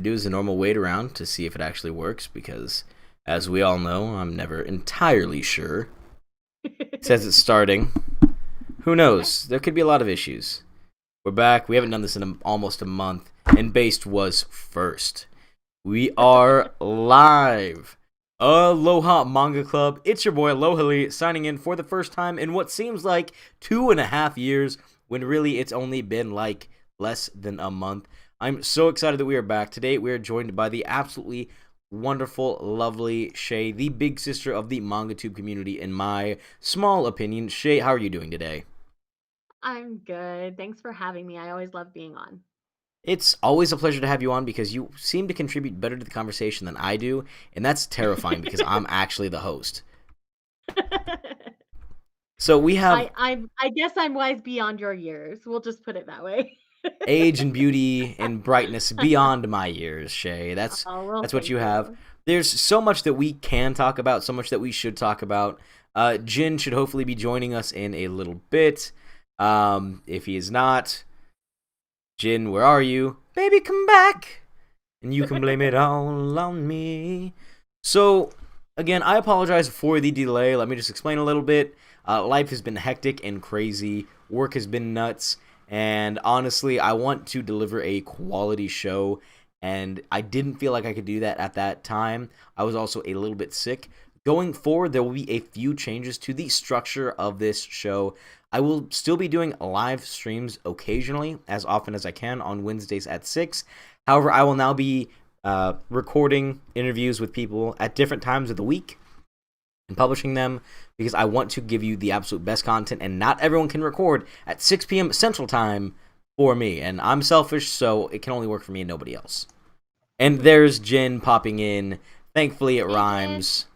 do is a normal wait around to see if it actually works because, as we all know, I'm never entirely sure. It says it's starting. Who Okay. knows? There could be a lot of issues. We're back. We haven't done this in almost a month, and Based was first. We are live. Aloha Manga Club. It's your boy Aloha signing in for the first time in what seems like 2.5 years, when really it's only been like less than a month. I'm so excited that we are back. Today we are joined by the absolutely wonderful, lovely Shae, the big sister of the MangaTube community, in my small opinion. Shae, how are you doing today? I'm good. Thanks for having me. I always love being on. It's always a pleasure to have you on because you seem to contribute better to the conversation than I do, and that's terrifying because I'm actually the host. So we have I guess I'm wise beyond your years. We'll just put it that way. age and beauty and brightness beyond my years, Shae. That's Oh, well, that's what thank you have. you. There's so much that we can talk about, so much that we should talk about. Jin should hopefully be joining us in a little bit. If he is not, Jin, where are you? Baby, come back. And you can blame it all on me. So, again, I apologize for the delay. Let me just explain a little bit. Life has been hectic and crazy. Work has been nuts. And honestly, I want to deliver a quality show. And I didn't feel like I could do that at that time. I was also a little bit sick. Going forward, there will be a few changes to the structure of this show. I will still be doing live streams occasionally, as often as I can, on Wednesdays at 6. However, I will now be recording interviews with people at different times of the week and publishing them because I want to give you the absolute best content, and not everyone can record at 6 p.m. Central Time for me. And I'm selfish, so it can only work for me and nobody else. And there's Jin popping in. Thankfully, it Hey, Jen. rhymes.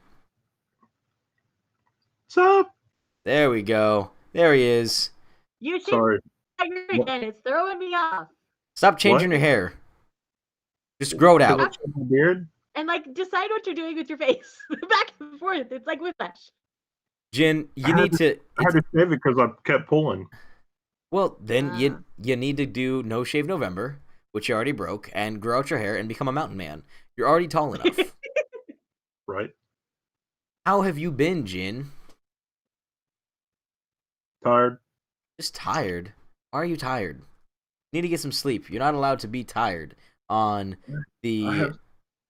What's up? There we go. There he is. You should Sorry. What? again. It's throwing me off. Stop changing your hair. Just grow it Because out. I my beard? And like decide what you're doing with your face. Back and forth. It's like whiplash. Jin, you need to. I had to shave it because I kept pulling. Well, then Ah. you need to do No Shave November, which you already broke, and grow out your hair and become a mountain man. You're already tall enough. Right? How have you been, Jin? Tired. Just tired. Why are you tired? You need to get some sleep. You're not allowed to be tired on I the have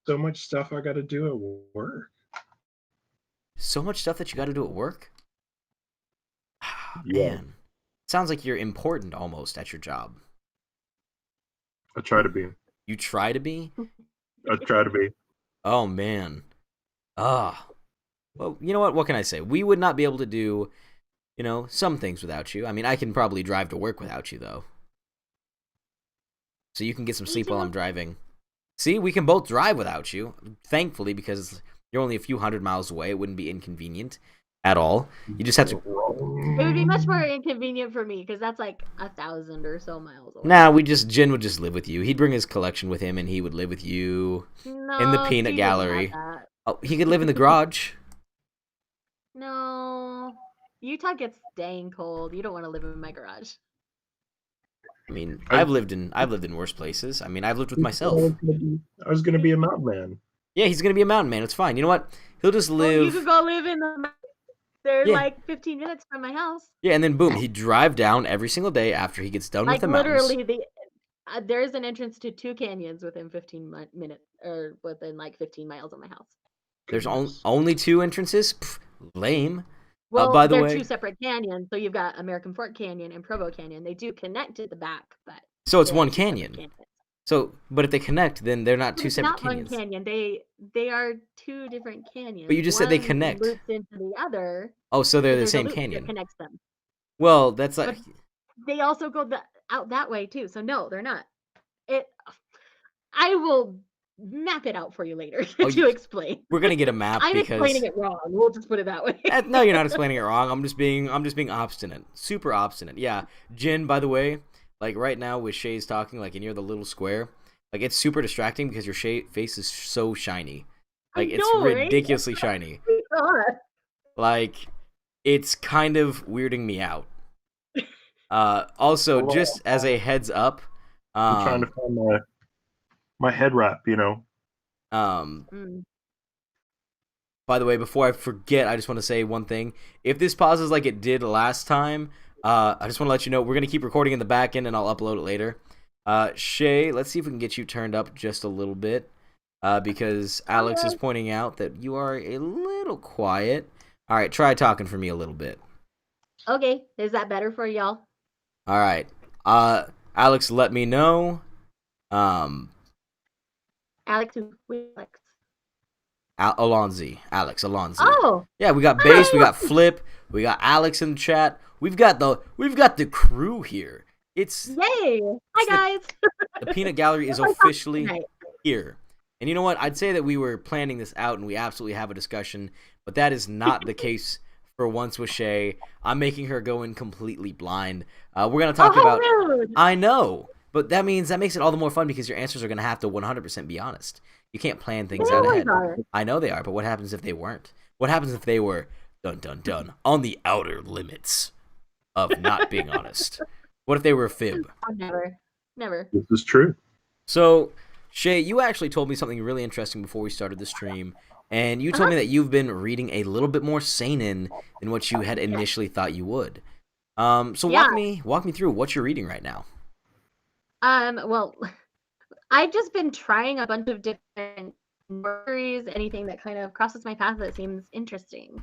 so much stuff I got to do at work. so much stuff that you got to do at work. Yeah. Man, sounds like you're important almost at your job. I try to be. You try to be. I try to be. Oh man. Ah. Well, you know what? What can I say? We would not be able to do, some things without you. I mean, I can probably drive to work without you, though. So you can get some Me sleep while too. I'm driving. See, we can both drive without you. Thankfully, because you're only a few hundred miles away, it wouldn't be inconvenient at all. You just have to. It would be much more inconvenient for me because that's like 1,000 or so miles away. Nah, Jin would just live with you. He'd bring his collection with him, and he would live with you in the No, peanut Steve wouldn't gallery. have that. Oh, he could live in the garage. No. Utah gets dang cold. You don't want to live in my garage. I mean, I- I've lived in worse places. I mean, I've lived with I myself. was going to be a mountain man. Yeah, he's gonna be a mountain man. It's fine. You know what? He'll just Well, you live. could go live in the. They're Yeah. like 15 minutes from my house. Yeah, and then boom, he'd drive down every single day after he gets done with Like the mountains. literally, there's an entrance to 2 canyons within 15 minutes, or within like 15 miles of my house. There's Goodness. only 2 entrances. Pff, lame. Well, by the they're way, 2 separate canyons. So you've got American Fork Canyon and Provo Canyon. They do connect at the back, but so it's they are one 2 separate canyon. canyons. So, but if they connect, then they're not But 2 it's separate not canyons. one canyon. They are 2 different canyons. But you just said they One connect. loops into the other. Oh, so they're But the there's a same loop that canyon. connects them. Well, that's like. But they also go out that way too. So no, they're not. I will map it out for you later to explain. We're gonna get a map I'm because explaining it wrong. We'll just put it that way. No, you're not explaining it wrong. I'm just being obstinate, super obstinate. Yeah, Jin. By the way, like right now with Shae's talking, like, and you're the little square, like it's super distracting because your face is so shiny, like it's know, right? ridiculously shiny. Like it's kind of weirding me out. Also, just as a heads up, I'm trying to find my my head wrap, you know. Mm. By the way, before I forget, I just want to say one thing. If this pauses like it did last time, I just want to let you know we're going to keep recording in the back end and I'll upload it later. Shae, let's see if we can get you turned up just a little bit because Alex is pointing out that you are a little quiet. All right, try talking for me a little bit. Okay, is that better for y'all? All right. Alex, let me know. Alex, Alex. Alonzi. Alex Alonzi. Oh. Yeah, we got Base, we got Flip, we got Alex in the chat. We've got the crew here. It's Yay! Hi guys. The Peanut Gallery is officially here. And you know what? I'd say that we were planning this out and we absolutely have a discussion, but that is not the case for once with Shae. I'm making her go in completely blind. We're going to talk about... Rude. I know, but that makes it all the more fun because your answers are going to have to 100% be honest. You can't plan things out ahead. I know they are, but what happens if they weren't? What happens if they were, dun dun dun, on the outer limits of not being honest? What if they were a fib? Never. This is true. So, Shae, you actually told me something really interesting before we started the stream, and you told me that you've been reading a little bit more seinen than what you had initially thought you would. So walk me through what you're reading right now. Well, I've just been trying a bunch of different stories, anything that kind of crosses my path that seems interesting.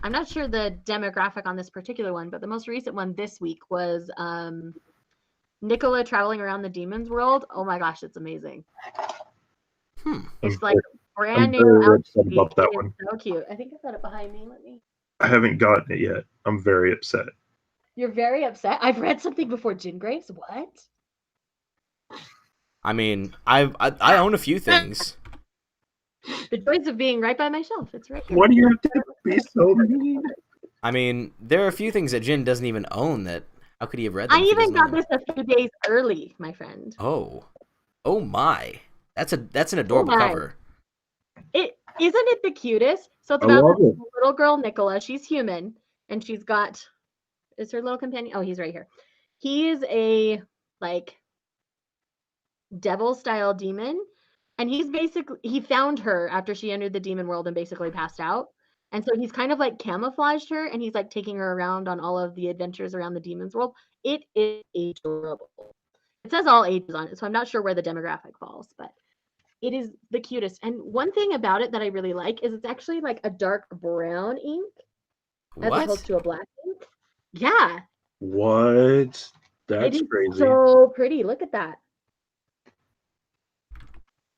I'm not sure the demographic on this particular one, but the most recent one this week was Nicola traveling around the demon's world. Oh my gosh, it's amazing. It's like brand new. About that one. So cute. I think I've got it behind me. I haven't gotten it yet. I'm very upset. You're very upset? I've read something before Gin Graves. What? I mean, I own a few things. The choice of being right by my shelf. It's right here. Why do you have to be so mean? I mean, there are a few things that Jin doesn't even own that. How could he have read them? I even got this a few days early, my friend. Oh my! That's an adorable cover. Isn't it the cutest? So it's about this little girl Nicola. She's human, and she's got. Is her little companion? Oh, he's right here. He is a devil-style demon, and he found her after she entered the demon world and basically passed out. And so he's kind of camouflaged her, and he's taking her around on all of the adventures around the demon's world. It is adorable. It says all ages on it, so I'm not sure where the demographic falls, but it is the cutest. And one thing about it that I really like is it's actually a dark brown ink as opposed to a black ink. Yeah. What? That's crazy. So pretty. Look at that.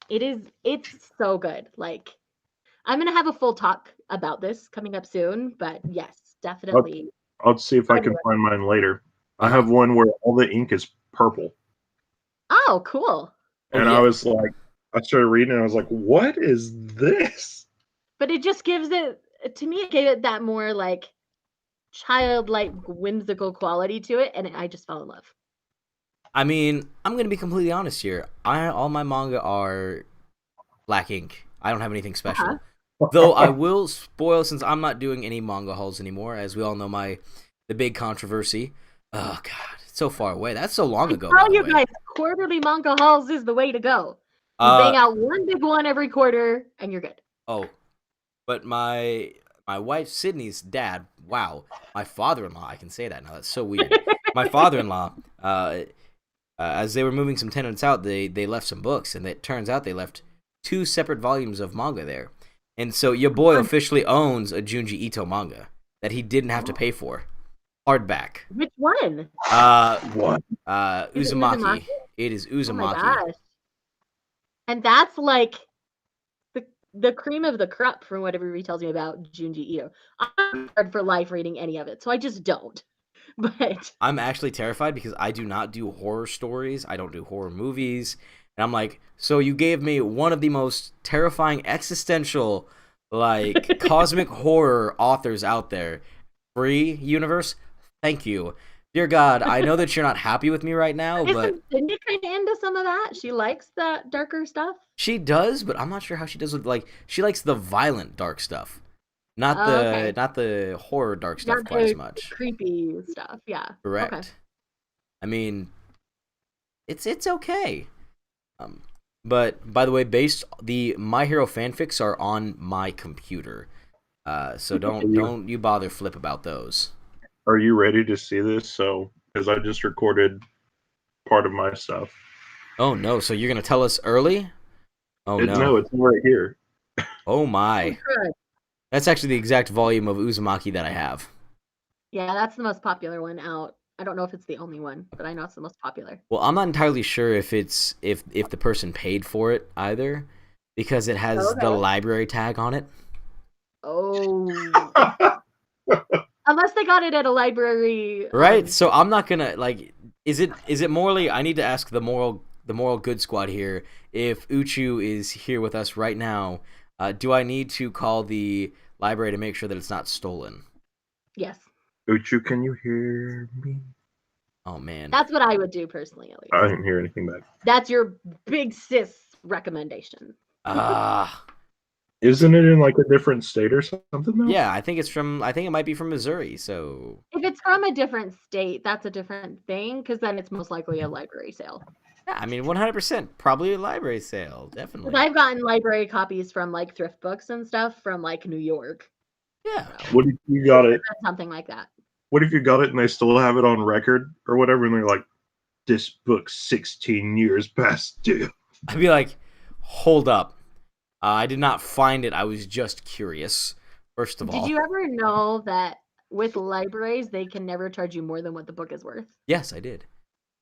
It's so good. I'm gonna have a full talk about this coming up soon, but yes, definitely. I'll see if I can find mine later. I have one where all the ink is purple. Oh, cool. And I was I started reading and I was like, what is this? But it just gives it, to me, it gave it that more childlike, whimsical quality to it, and I just fell in love. I mean, I'm gonna be completely honest here. All my manga are black ink. I don't have anything special. Though I will spoil, since I'm not doing any manga hauls anymore, as we all know the big controversy. Oh god, it's so far away. That's so long ago. Tell you guys, quarterly manga hauls is the way to go. You bang out one big one every quarter, and you're good. Oh, but my wife Sydney's dad. Wow, my father-in-law. I can say that now. That's so weird. My father-in-law. As they were moving some tenants out, they left some books, and it turns out they left 2 separate volumes of manga there. And so your boy officially owns a Junji Ito manga that he didn't have to pay for. Hardback. Which one? What? Uzumaki. It is Uzumaki. Oh my gosh. And that's the cream of the crop from what everybody tells me about Junji Ito. I'm hard for life reading any of it, so I just don't. But I'm actually terrified because I do not do horror stories. I don't do horror movies. And I'm like, so you gave me one of the most terrifying existential, cosmic horror authors out there. Free universe? Thank you. Dear God, I know that you're not happy with me right now, but... Isn't Cindy kind of into some of that? She likes that darker stuff? She does, but I'm not sure how she does with, she likes the violent dark stuff. Not the horror dark stuff not quite as much. Creepy stuff, yeah. Correct. Okay. I mean, it's okay. But by the way, the My Hero fanfics are on my computer, so don't you bother Flip about those. Are you ready to see this? So, because I just recorded part of my stuff. Oh no! So you're gonna tell us early? Oh no! No, it's right here. Oh my! That's actually the exact volume of Uzumaki that I have. Yeah, that's the most popular one out. I don't know if it's the only one, but I know it's the most popular. Well, I'm not entirely sure if the person paid for it either, because it has the library tag on it. Oh. Unless they got it at a library. Right? So I'm not gonna like. Is it morally? I need to ask the moral good squad here. If Uchu is here with us right now, do I need to call the library to make sure that it's not stolen? Yes. Uchu, can you hear me? Oh man. That's what I would do personally, at least. I didn't hear anything back. That's your big sis recommendation. Isn't it in like a different state or something though? Yeah, I think it might be from Missouri, so if it's from a different state, that's a different thing, because then it's most likely a library sale. Yeah, I mean 100% probably a library sale, definitely. I've gotten library copies from like thrift books and stuff from like New York. Yeah. So, what if you got it? Something like that. What if you got it and they still have it on record or whatever, and they're like, "This book's 16 years past due." I'd be like, hold up. I did not find it. I was just curious. First of all. Did you ever know that with libraries, they can never charge you more than what the book is worth? Yes, I did.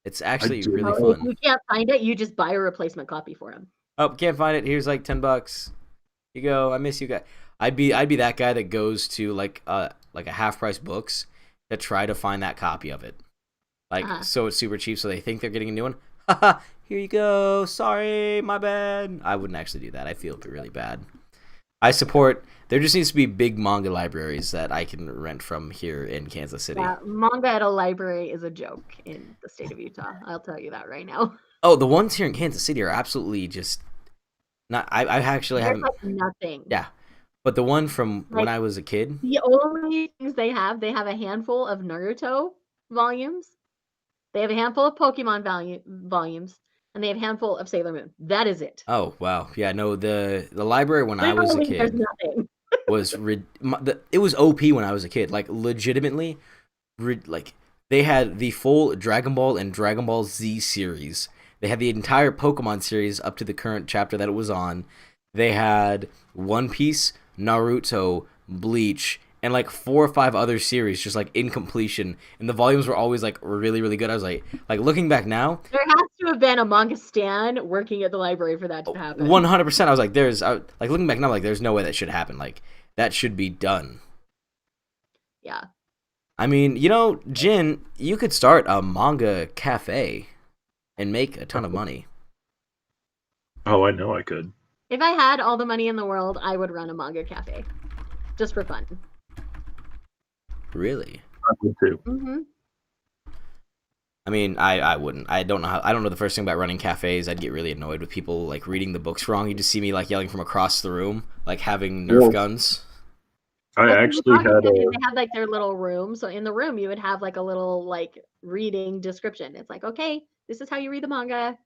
It's actually really If fun. you can't find it, you just buy a replacement copy for them. Oh, can't find it. Here's like $10. You go. I miss you guys. I'd be that guy that goes to like a half price books to try to find that copy of it. Like so it's super cheap, so they think they're getting a new one. Haha, here you go. Sorry, my bad. I wouldn't actually do that. I feel really bad. I support. There just needs to be big manga libraries that I can rent from here in Kansas City. Yeah, manga at a library is a joke in the state of Utah. I'll tell you that right now. Oh, the ones here in Kansas City are absolutely just not. I actually haven't. Like nothing. Yeah, but the one from when I was a kid. The only things they have a handful of Naruto volumes. They have a handful of Pokemon volumes, and they have a handful of Sailor Moon. That is it. Oh wow, yeah, no, the library when I was a kid there's nothing. was it was OP when I was a kid. Like legitimately, like they had the full Dragon Ball and Dragon Ball Z series. They had the entire Pokemon series up to the current chapter that it was on. They had One Piece, Naruto, Bleach, and like 4 or 5 other series just like in completion, and the volumes were always like really really good. I was like looking back now, there has to have been a manga stan working at the library for that to happen. 100%. I was like, like looking back now, like there's no way that should happen. Like that should be done. Yeah. I mean, Jin, you could start a manga cafe and make a ton of money. Oh, I know I could. If I had all the money in the world, I would run a manga cafe, just for fun. Really? I would too. Mm-hmm. I mean, I wouldn't. I don't know the first thing about running cafes. I'd get really annoyed with people like reading the books wrong. You just see me like yelling from across the room, like having Nerf guns. I actually had they had like their little room. So in the room, you would have like a little like reading description. It's like, okay, this is how you read the manga.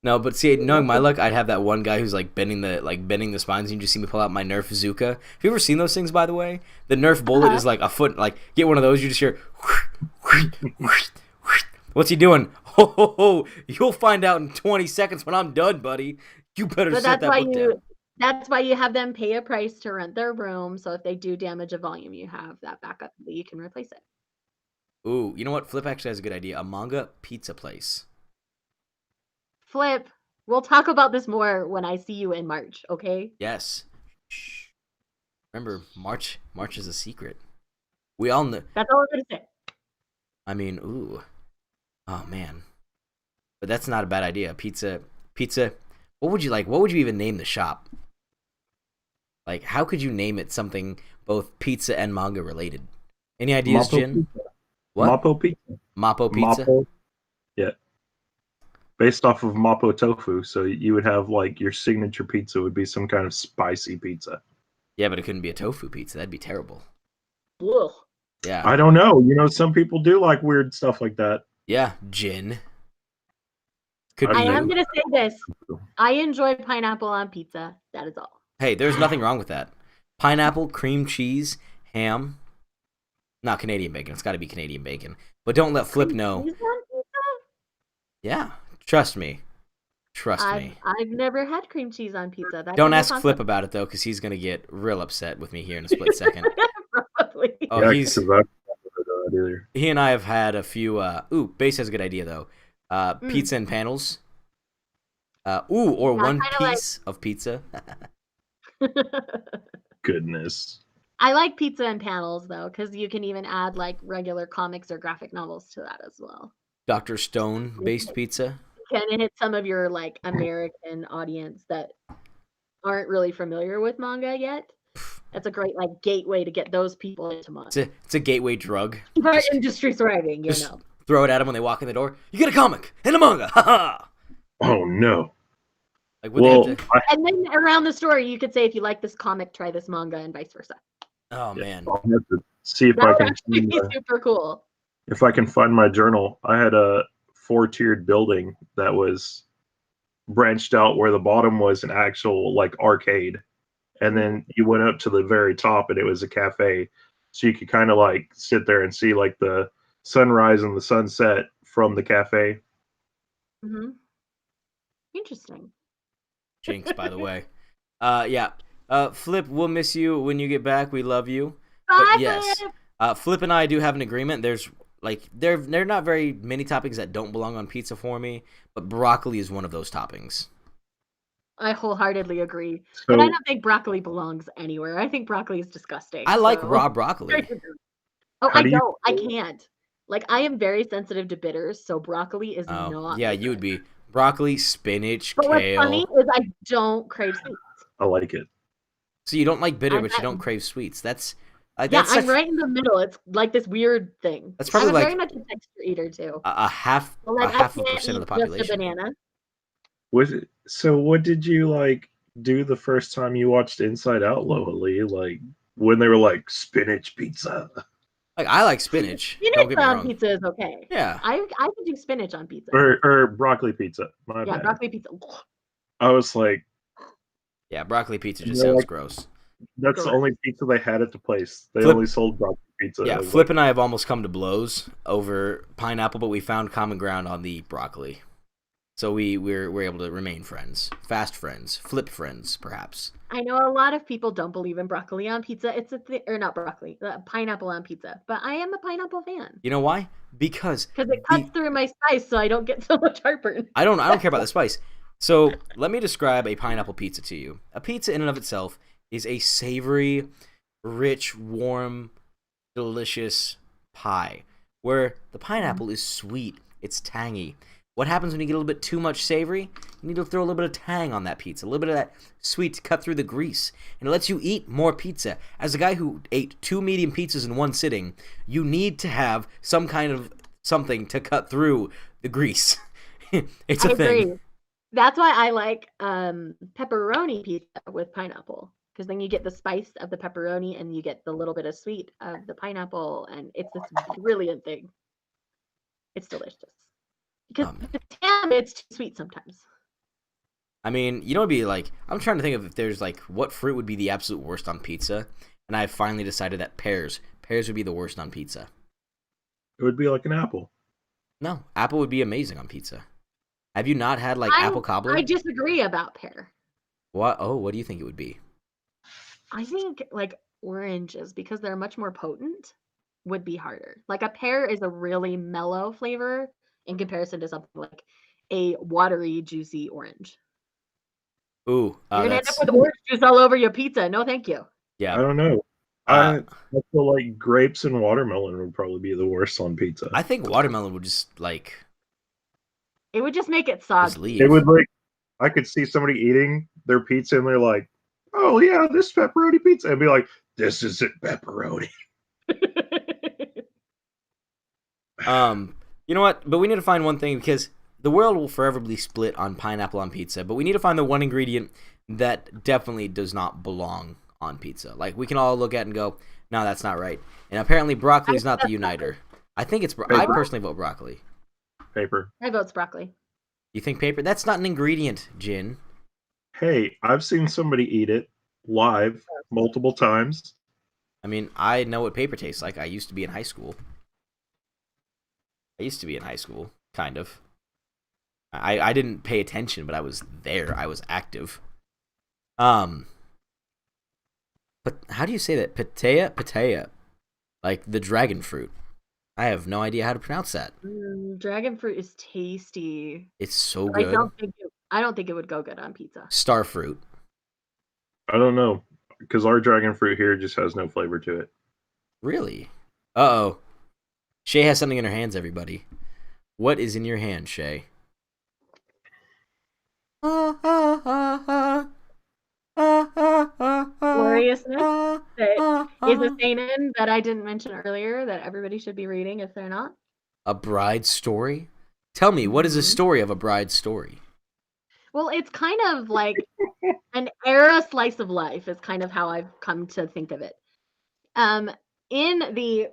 No, but see, knowing my luck, I'd have that one guy who's like bending the spines, and you just see me pull out my Nerf Zuka. Have you ever seen those things, by the way? The Nerf bullet is like a foot. Like, get one of those, you just hear. What's he doing? Ho ho ho! You'll find out in 20 seconds when I'm done, buddy. You better set that book down. That's why you have them pay a price to rent their room. So if they do damage a volume, you have that backup that you can replace it. Ooh, you know what? Flip actually has a good idea. A manga pizza place. Flip, we'll talk about this more when I see you in March, okay? Yes. Shh. Remember, March is a secret. We all know. That's all I'm gonna say. I mean, ooh. Oh man. But that's not a bad idea. Pizza. What would you even name the shop? Like, how could you name it something both pizza and manga related? Any ideas, Jin? What? Mappo pizza. Mappo pizza? Mappo. Yeah. Based off of Mappo tofu, so you would have like your signature pizza would be some kind of spicy pizza. Yeah, but it couldn't be a tofu pizza. That'd be terrible. Ugh. Yeah. I don't know. Some people do like weird stuff like that. Yeah, Jin. Could be I am you. gonna say this. I enjoy pineapple on pizza. That is all. Hey, there's nothing wrong with that. Pineapple, cream cheese, ham. Not Canadian bacon. It's got to be Canadian bacon. But don't let Flip Cream know. cheese on pizza? Yeah, trust me. Trust me. I've never had cream cheese on pizza. That's Don't a new ask Flip concept. about it though, because he's gonna get real upset with me here in a split second. Probably. Oh, Yeah, he's 'cause I've never done that either. he and I have had a few. Base has a good idea though. Mm. Pizza and panels. Or Yeah, one kinda like- piece of pizza. Goodness. I like pizza and panels though, because you can even add like regular comics or graphic novels to that as well. Dr. Stone based pizza. Can hit some of your like American audience that aren't really familiar with manga yet. That's a great like gateway to get those people into manga. It's a gateway drug. Our industry thriving, you just know. throw it at them when they walk in the door. You get a comic and a manga. Ha ha. Oh no. Like what they Well, have to- And then around the story, you could say if you like this comic, try this manga, and vice versa. Oh man. I'll have to see if That I would can actually be super cool. if I can find my journal. I had a 4-tiered building that was branched out where the bottom was an actual like arcade, and then you went up to the very top and it was a cafe, so you could kind of like sit there and see like the sunrise and the sunset from the cafe. Hmm. Interesting. Jinx, by the way. Yeah. Flip, we'll miss you when you get back. We love you. Bye, But yes, Flip. Flip and I do have an agreement. There's like there are not very many toppings that don't belong on pizza for me, but broccoli is one of those toppings. I wholeheartedly agree. So But I don't think broccoli belongs anywhere. I think broccoli is disgusting. I like so- raw broccoli. Oh, How I do you- don't. I can't. Like, I am very sensitive to bitters, so broccoli is Oh, not. yeah, my you would thing. be broccoli, spinach, But what's kale. funny is I don't crave sweets. I like it. So you don't like bitter, I'm but you at- don't crave sweets. That's Yeah, that's I'm such right in the middle. It's like this weird thing. That's probably I'm like- very much a texture eater too. a half So, like, a half I of can't percent of the eat just a population. banana. Was it, so what did you like do the first time you watched Inside Out, Loaly? Like when they were like spinach pizza? Like I like spinach. Don't Spinach get me on wrong. pizza is okay. Yeah. I could do spinach on pizza. Or broccoli pizza. My Yeah, bad. broccoli pizza. I was like, Yeah, broccoli pizza just They're sounds like- gross. that's the Correct. only pizza they had at the place. They Flip- only sold broccoli pizza. Yeah, I was Flip like, and I have almost come to blows over pineapple, but we found common ground on the broccoli. So we're able to remain friends. Fast friends. Flip friends, perhaps. I know a lot of people don't believe in broccoli on pizza. It's or not broccoli, pineapple on pizza. But I am a pineapple fan You know why? Because because it cuts through my spice, so I don't get so much heartburn. I don't care about the spice. So let me describe a pineapple pizza to you. A pizza in and of itself is a savory, rich, warm, delicious pie where the pineapple is sweet, it's tangy. What happens when you get a little bit too much savory? You need to throw a little bit of tang on that pizza, a little bit of that sweet to cut through the grease, and it lets you eat more pizza. As a guy who ate 2 medium pizzas in one sitting, you need to have some kind of something to cut through the grease. It's a I thing. agree. That's why I like pepperoni pizza with pineapple because then you get the spice of the pepperoni and you get the little bit of sweet of the pineapple, and it's this brilliant thing. It's delicious. Because Oh, man. damn, it's too sweet sometimes. I mean, you know, it'd be like, I'm trying to think of if there's like what fruit would be the absolute worst on pizza, and I finally decided that pears would be the worst on pizza. it would be like an apple. No, apple would be amazing on pizza. Have you not had like apple cobbler? I disagree about pear. What? Oh, what do you think it would be? I think like oranges, because they're much more potent, would be harder. Like a pear is a really mellow flavor in comparison to something like a watery, juicy orange. Ooh, You're gonna end that's up with orange juice all over your pizza. No, thank you. I yeah. don't know. Uh, I feel like grapes and watermelon would probably be the worst on pizza. I think watermelon would just like It would just make it just soggy. leave. It would like I could see somebody eating their pizza and they're like, "Oh yeah, this pepperoni pizza," and be like, "This isn't pepperoni." You know what? But we need to find one thing because the world will forever be split on pineapple on pizza. But we need to find the one ingredient that definitely does not belong on pizza. Like we can all look at it and go, "No, that's not right." And apparently, broccoli is not the uniter. I think it's. I Paper. personally vote broccoli. Paper. I vote broccoli. You think paper? That's not an ingredient, Jin. Hey, I've seen somebody eat it live multiple times. I mean, I know what paper tastes like. I used to be in high school. Kind of. I didn't pay attention, but I was there. I was active. But how do you say that? Patea. Like the dragon fruit. I have no idea how to pronounce that. Dragon fruit is tasty. It's so But good. I don't think it would go good on pizza. Star fruit. I don't know, because our dragon fruit here just has no flavor to it. Really? Uh-oh. Shae has something in her hands, everybody. What is in your hand, Shae? Gloriousness that is a seinen that I didn't mention earlier that everybody should be reading if they're not. A bride's story? Tell me, what is a story of a bride's story? Well, it's kind of like an era slice of life is kind of how I've come to think of it. In the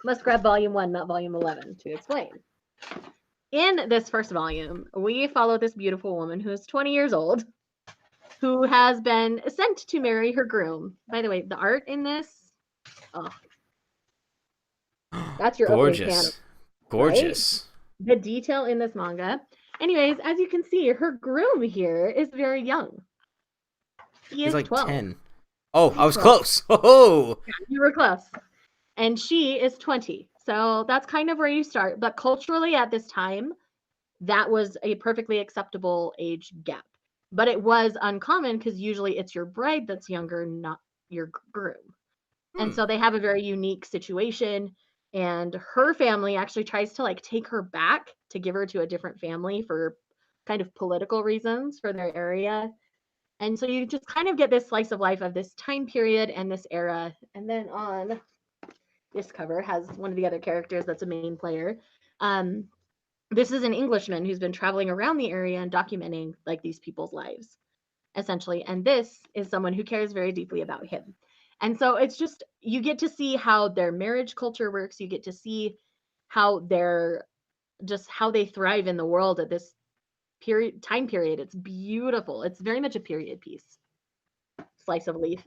Must grab volume 1, not volume 11 to explain. In this first volume, we follow this beautiful woman who is 20 years old, who has been sent to marry her groom. By the way, the art in this, that's your Gorgeous. Gorgeous. Right? The detail in this manga. Anyways, as you can see, her groom here is very young. He's like 12. 10. Oh, I was close. Oh, yeah, you were close. And she is 20. So that's kind of where you start. But culturally at this time, that was a perfectly acceptable age gap. But it was uncommon because usually it's your bride that's younger, not your groom. And so they have a very unique situation. And her family actually tries to like take her back to give her to a different family for kind of political reasons for their area. And so you just kind of get this slice of life of this time period and this era. And then on this cover has one of the other characters that's a main player. This is an Englishman who's been traveling around the area and documenting like these people's lives, essentially. And this is someone who cares very deeply about him. And so it's just, you get to see how their marriage culture works. You get to see how how they thrive in the world at this time period. It's beautiful. It's very much a period piece. Slice of life.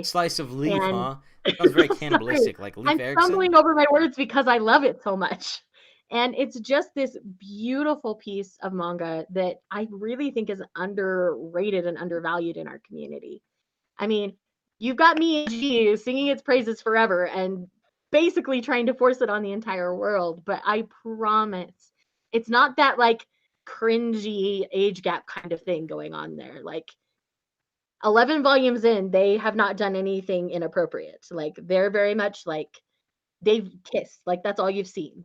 Slice of leaf, and, huh? Sounds very cannibalistic, like Leif I'm Erikson. stumbling over my words because I love it so much. And it's just this beautiful piece of manga that I really think is underrated and undervalued in our community. I mean, you've got me and G singing its praises forever and basically trying to force it on the entire world, but I promise it's not that like cringy age gap kind of thing going on there. Like 11 volumes in, they have not done anything inappropriate. Like they're very much like they've kissed. Like that's all you've seen.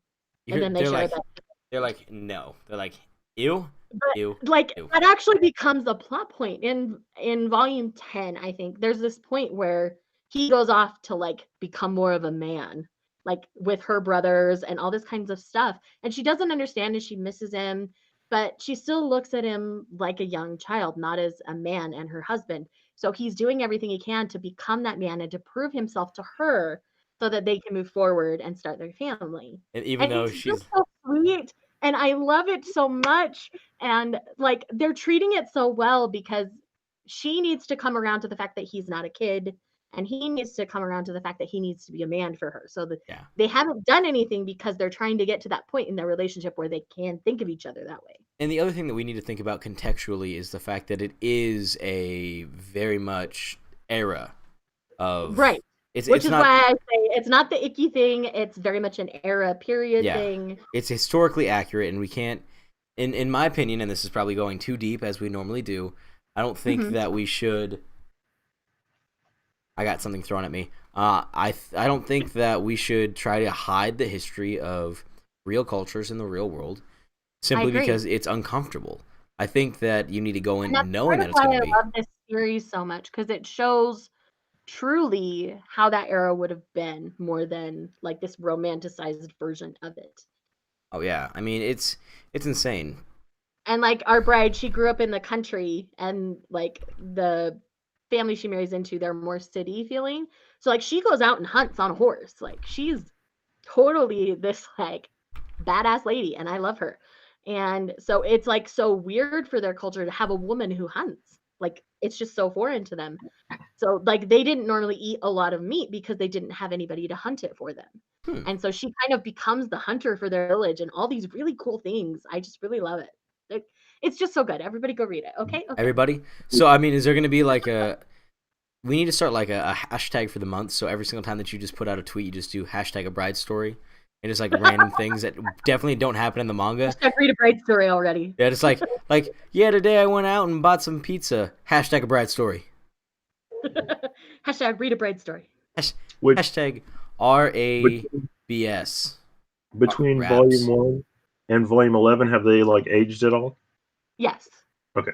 And then they share that. They're like, no. They're like, ew, But ew, like ew. that actually becomes a plot point in volume 10, I think. There's this point where he goes off to like become more of a man, like with her brothers and all this kinds of stuff. And she doesn't understand and she misses him, but she still looks at him like a young child, not as a man and her husband. So he's doing everything he can to become that man and to prove himself to her so that they can move forward and start their family. And even though it's she's just so sweet and I love it so much. And like they're treating it so well because she needs to come around to the fact that he's not a kid and he needs to come around to the fact that he needs to be a man for her. So that they haven't done anything because they're trying to get to that point in their relationship where they can think of each other that way. And the other thing that we need to think about contextually is the fact that it is a very much era of right. Which is not, why I say it's not the icky thing. It's very much an era period thing. It's historically accurate, and we can't, in my opinion, and this is probably going too deep as we normally do, I don't think that we should. I got something thrown at me. I don't think that we should try to hide the history of real cultures in the real world simply because it's uncomfortable. I think that you need to go in knowing that it's going to be. I love this series so much because it shows truly how that era would have been more than like this romanticized version of it. Oh yeah, I mean it's insane. And like our bride, she grew up in the country, and like the family she marries into, they're more city feeling. So like she goes out and hunts on a horse. Like she's totally this like badass lady, and I love her. And so it's like so weird for their culture to have a woman who hunts. Like it's just so foreign to them. So like they didn't normally eat a lot of meat because they didn't have anybody to hunt it for them. And so she kind of becomes the hunter for their village and all these really cool things. I just really love it. Like, it's just so good. Everybody go read it. Okay. Everybody. So I mean, is there going to be like we need to start like a hashtag for the month. So every single time that you just put out a tweet, you just do hashtag a bride story. And just like random things that definitely don't happen in the manga. Hashtag read a bride story already. Yeah, it's like yeah, today I went out and bought some pizza. Hashtag a bride story. Hashtag read a bride story. Hashtag RABS. Between volume 1 and volume 11, have they like aged at all? Yes. Okay.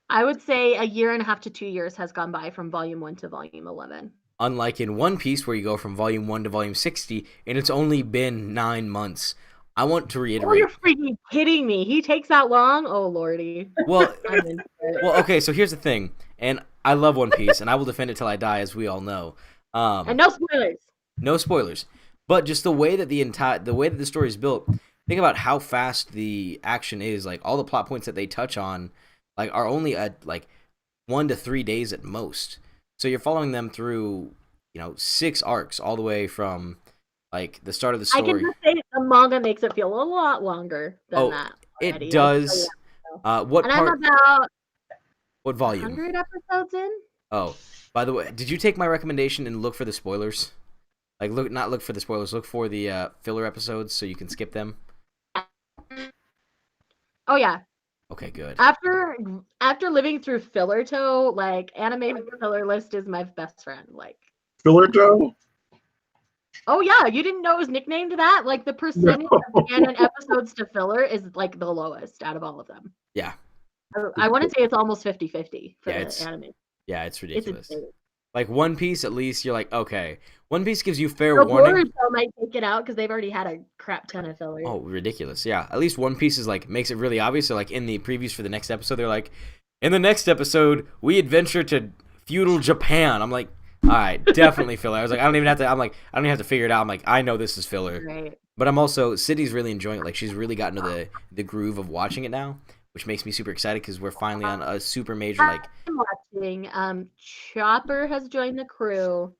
I would say a year and a half to 2 years has gone by from volume 1 to volume 11. Unlike in One Piece, where you go from volume 1 to volume 60, and it's only been 9 months. I want to reiterate. Oh, you're freaking kidding me. He takes that long? Oh, lordy. Well, okay, so here's the thing. And I love One Piece, and I will defend it till I die, as we all know. And no spoilers. No spoilers. But just the way that the story is built, think about how fast the action is. Like, all the plot points that they touch on like are only at like 1 to 3 days at most. So you're following them through, 6 arcs all the way from like the start of the story. I can just say the manga makes it feel a lot longer than that. Already. It does. What and part? I'm about what volume? 100 episodes in. Oh, by the way, did you take my recommendation and look for the spoilers? Like, not look for the spoilers. Look for the filler episodes so you can skip them. Oh yeah. Okay, good. After living through Filler Toe, like anime filler list is my best friend. Like Filler Toe? Oh yeah, you didn't know it was nicknamed that? Like the percentage of canon episodes to filler is like the lowest out of all of them. Yeah. I want to say it's almost 50-50 for the anime. Yeah, it's ridiculous. Like One Piece, at least you're like, okay. One Piece gives you fair warning. Boruto might take it out because they've already had a crap ton of fillers. Oh, ridiculous! Yeah, at least One Piece is like makes it really obvious. So like in the previews for the next episode, they're like, in the next episode, we adventure to feudal Japan. I'm like, all right, definitely filler. I was like, I don't even have to figure it out. I'm like, I know this is filler. Right. But I'm also Sydney's really enjoying it. Like she's really gotten to the groove of watching it now, which makes me super excited because we're finally on a super major like. I'm watching. Chopper has joined the crew,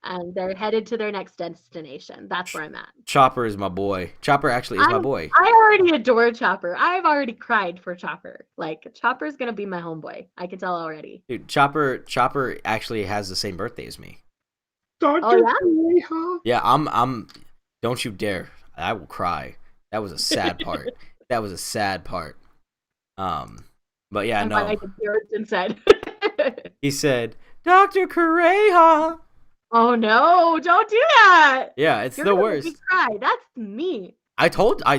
and they're headed to their next destination. That's where I'm at. Chopper is my boy. Chopper actually is my boy. I already adore Chopper. I've already cried for Chopper. Like Chopper's gonna be my homeboy. I can tell already. Dude, Chopper actually has the same birthday as me. Dr. Yeah, I'm. Don't you dare! I will cry. That was a sad part. That was a sad part. But yeah, no. I could hear it inside. He said, "Dr. Kureha." Oh no! Don't do that. Yeah, it's You're the gonna worst. make me cry. That's me. Exactly. I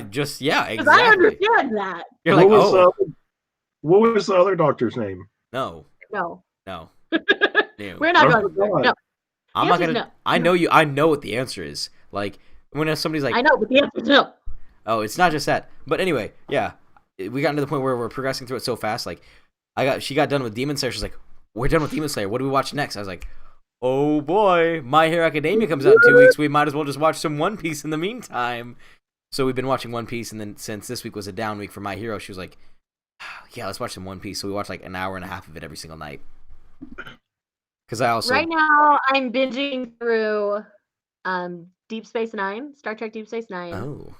understand that. You're like, oh. What was the other doctor's name? No. No. We're not going to. No. I'm not gonna. No. I know you. I know what the answer is. Like when somebody's like, I know, but the answer is no. Oh, it's not just that. But anyway, yeah, we got to the point where we're progressing through it so fast. Like, she got done with Demon Slayer. She's like, we're done with Demon Slayer. What do we watch next? I was like, oh boy, My Hero Academia comes out in 2 weeks. We might as well just watch some One Piece in the meantime. So we've been watching One Piece, and then since this week was a down week for My Hero, she was like, yeah, let's watch some One Piece. So we watched like an hour and a half of it every single night. Because I also right now I'm binging through Deep Space Nine, Star Trek Deep Space Nine. Oh.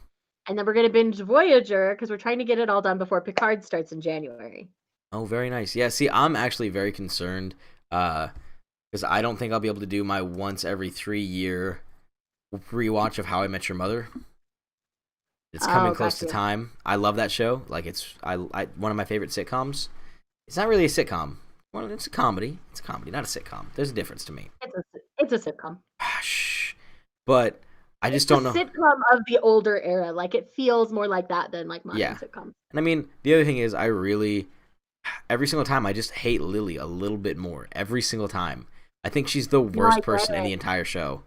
And then we're gonna binge Voyager because we're trying to get it all done before Picard starts in January. Oh, very nice. Yeah, see, I'm actually very concerned because I don't think I'll be able to do my once every 3-year rewatch of How I Met Your Mother. It's coming close to time. I love that show. Like it's one of my favorite sitcoms. It's not really a sitcom. Well, it's a comedy. It's a comedy, not a sitcom. There's a difference to me. It's a sitcom. Shh. But I just don't know. It's a sitcom of the older era. Like it feels more like that than like modern sitcoms. And I mean, the other thing is, every single time I just hate Lily a little bit more. Every single time, I think she's the worst person in the entire show.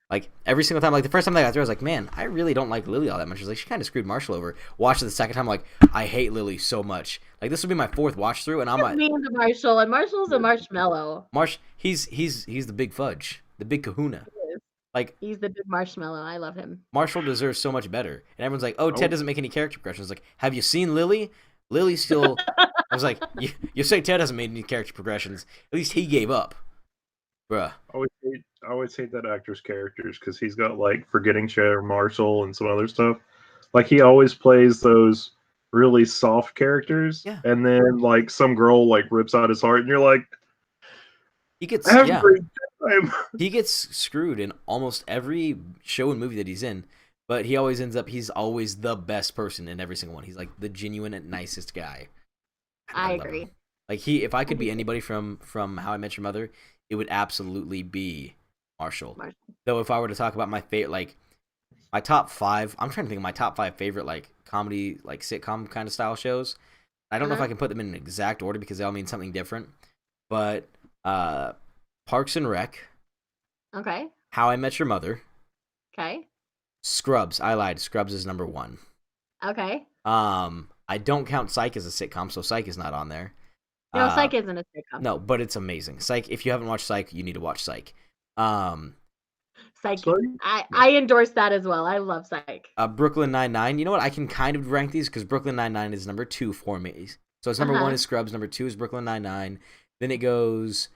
Like every single time, like the first time I got through, I was like, man, I really don't like Lily all that much. I was like, she kind of screwed Marshall over. Watched it the second time, like, I hate Lily so much. Like this will be my 4th watch through, and I'm like, mean to Marshall, and Marshall's a marshmallow. He's the big fudge, the big Kahuna. Like He's the big marshmallow. I love him. Marshall deserves so much better. And everyone's like, "Oh, Ted Oh, doesn't make any character progressions." Like, have you seen Lily? Lily still. I was like, you say Ted hasn't made any character progressions. At least he gave up, bruh. I always hate that actor's characters because he's got like Forgetting Sarah Marshall and some other stuff. Like he always plays those really soft characters, Yeah, and then like some girl like rips out his heart, and you're like, he gets every time. he gets screwed in almost every show and movie that he's in. But he always ends up. He's always the best person in every single one. He's like the genuine and nicest guy. I I love him. agree. Like if I could be anybody from How I Met Your Mother, it would absolutely be Marshall. Marshall. Though if I were to talk about my favorite, like my top five, I'm trying to think of my top five favorite like comedy, like sitcom kind of style shows. I don't know if I can put them in an exact order because they all mean something different. But Parks and Rec, Okay. How I Met Your Mother, Okay. Scrubs. I lied. Scrubs is number one. Okay. I don't count Psych as a sitcom, so Psych is not on there. No, Psych isn't a sitcom. No, but it's amazing. Psych. If you haven't watched Psych, you need to watch Psych. Psych. Sorry? I endorse that as well. I love Psych. Brooklyn Nine-Nine. You know what? I can kind of rank these because Brooklyn Nine-Nine is number 2 for me. So it's number 1 is Scrubs, number 2 is Brooklyn Nine-Nine. Then it goes,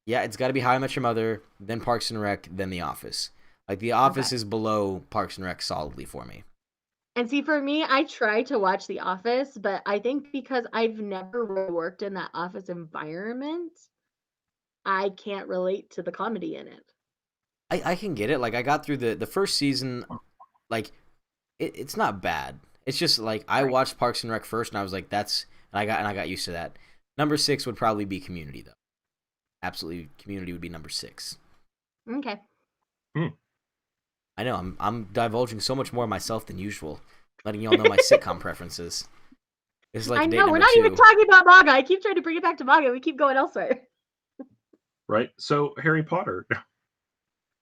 yeah, it's got to be How I Met Your Mother, then Parks and Rec, then The Office. Like The Office is below Parks and Rec solidly for me. And see, for me, I try to watch The Office, but I think because I've never really worked in that office environment, I can't relate to the comedy in it. I can get it. Like I got through the first season, like it's not bad. It's just like I watched Parks and Rec first, and I was like, and I got used to that. Number 6 would probably be Community, though. Absolutely, Community would be number 6. Okay. I know I'm divulging so much more of myself than usual, letting y'all know my sitcom preferences. It's like I date know we're number not 2. even talking about manga. I keep trying to bring it back to manga. We keep going elsewhere. Right. So Harry Potter.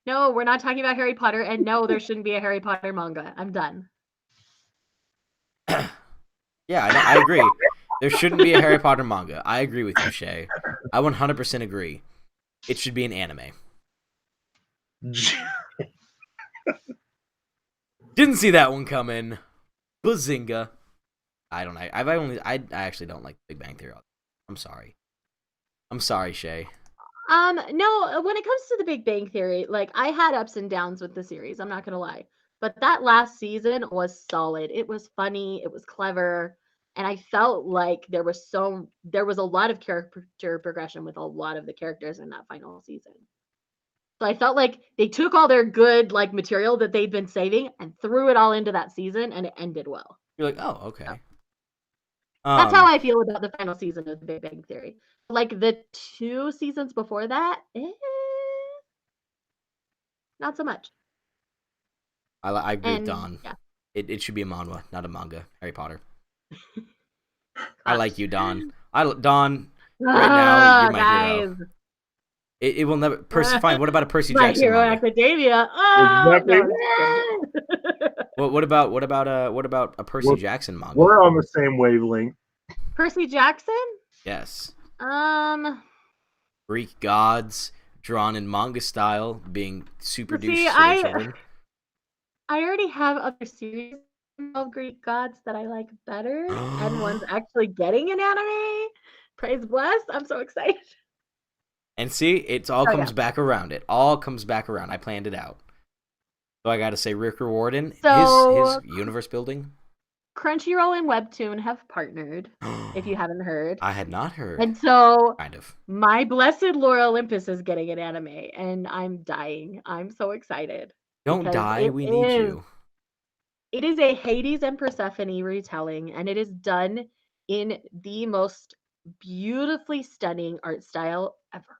No, we're not talking about Harry Potter, and no, there shouldn't be a Harry Potter manga. I'm done. Yeah, I agree. There shouldn't be a Harry Potter manga. I agree with you, Shae. I 100% agree. It should be an anime. Didn't see that one coming. Bazinga. I don't know. I actually don't like Big Bang Theory. I'm sorry. I'm sorry, Shae. No, when it comes to the Big Bang Theory, like I had ups and downs with the series, I'm not gonna lie. But that last season was solid. It was funny, it was clever, and I felt like there was a lot of character progression with a lot of the characters in that final season. So I felt like they took all their good like material that they'd been saving and threw it all into that season, and it ended well. You're like, oh, okay. That's how I feel about the final season of the Big Bang Theory. Like the 2 seasons before that, not so much. I agree with And Don. yeah. It should be a manhwa, not a manga. Harry Potter. I like you, Don. Don. Right now, you're my hero. It will never. Fine. What about a Percy My Jackson Hero manga? Academia. Exactly. No, What about a Percy Jackson manga? We're on the same wavelength. Percy Jackson? Yes. Greek Greek gods drawn in manga style, being super douche See, to their children. I already have other series of Greek gods that I like better, and one's actually getting an anime. Praise bless! I'm so excited. And see, it all comes back around. It all comes back around. I planned it out. So I got to say, Rick Riordan, his universe building. Crunchyroll and Webtoon have partnered, if you haven't heard. I had not heard. And so, kind of. My Blessed Lord Olympus is getting an anime, and I'm dying. I'm so excited. Don't die. We need you. It is a Hades and Persephone retelling, and it is done in the most beautifully stunning art style ever.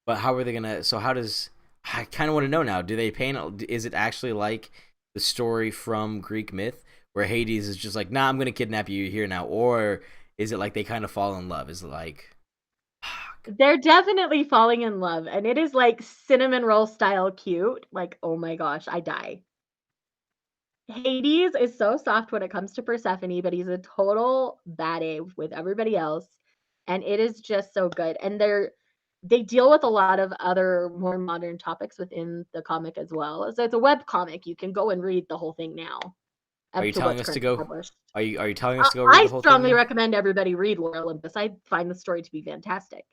But how are they gonna? So how does? I kind of want to know now. Do they paint? Is it actually like the story from Greek myth, where Hades is just like, "Nah, I'm gonna kidnap you here now," or is it like they kind of fall in love? Is it like? They're definitely falling in love, and it is like cinnamon roll style cute. Like, oh my gosh, I die. Hades is so soft when it comes to Persephone, but he's a total bad A with everybody else, and it is just so good. And they deal with a lot of other more modern topics within the comic as well. So it's a web comic. You can go and read the whole thing now. Are you telling us to go? Published. Are you telling us to go read I the whole thing? I strongly recommend everybody read Lore Olympus. I find the story to be fantastic.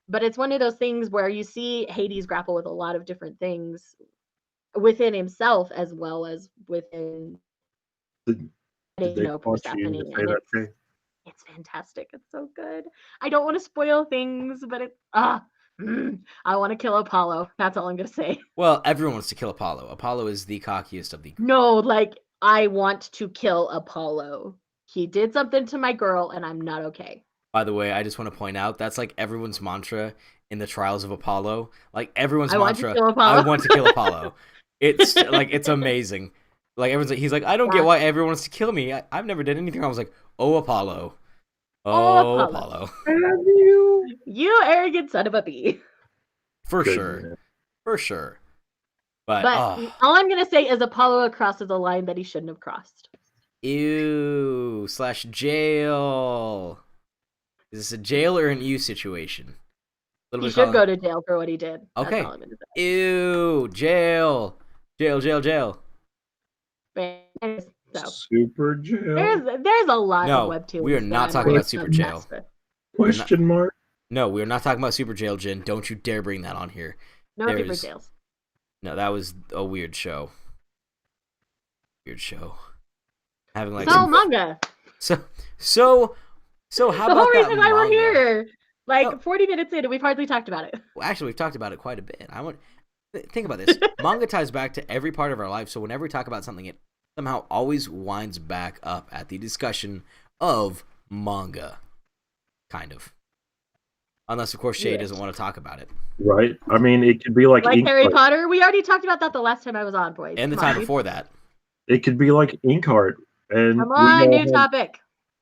But it's one of those things where you see Hades grapple with a lot of different things within himself as well as within Did they Persephone. you say that, Shae? It's fantastic. It's so good. I don't want to spoil things, but I want to kill Apollo. That's all I'm gonna say. Well, everyone wants to kill Apollo. Apollo is the cockiest of the group. No, like I want to kill Apollo. He did something to my girl, and I'm not okay. By the way, I just want to point out that's like everyone's mantra in the Trials of Apollo. Like everyone's mantra, I want to kill Apollo. It's like it's amazing. Like everyone's like, he's like, I don't get why everyone wants to kill me. I've never done anything. I was like, oh Apollo, Apollo. You arrogant son of a bee. For sure. But all I'm gonna say is Apollo crosses a line that he shouldn't have crossed. Ew / jail. Is this a jail or an ew situation? He should go to jail for what he did. Okay. That's all I'm gonna say. Ew, jail. So, super jail. There's a lot of webtoons. We are not talking about super jail. Question mark. No, we are not talking about super jail, Jin. Don't you dare bring that on here. No super jails. No, that was a weird show. Having like manga. So how about the whole that reason why we're manga? here? Like 40 minutes in, and we've hardly talked about it. Well, actually, we've talked about it quite a bit. Think about this. Manga ties back to every part of our life, so whenever we talk about something, it somehow always winds back up at the discussion of manga. Kind of. Unless, of course, Shae doesn't want to talk about it. Right. I mean, it could be like Harry Potter. We already talked about that the last time I was on, boys. And the time before that. It could be like Inkheart. And come on, new topic.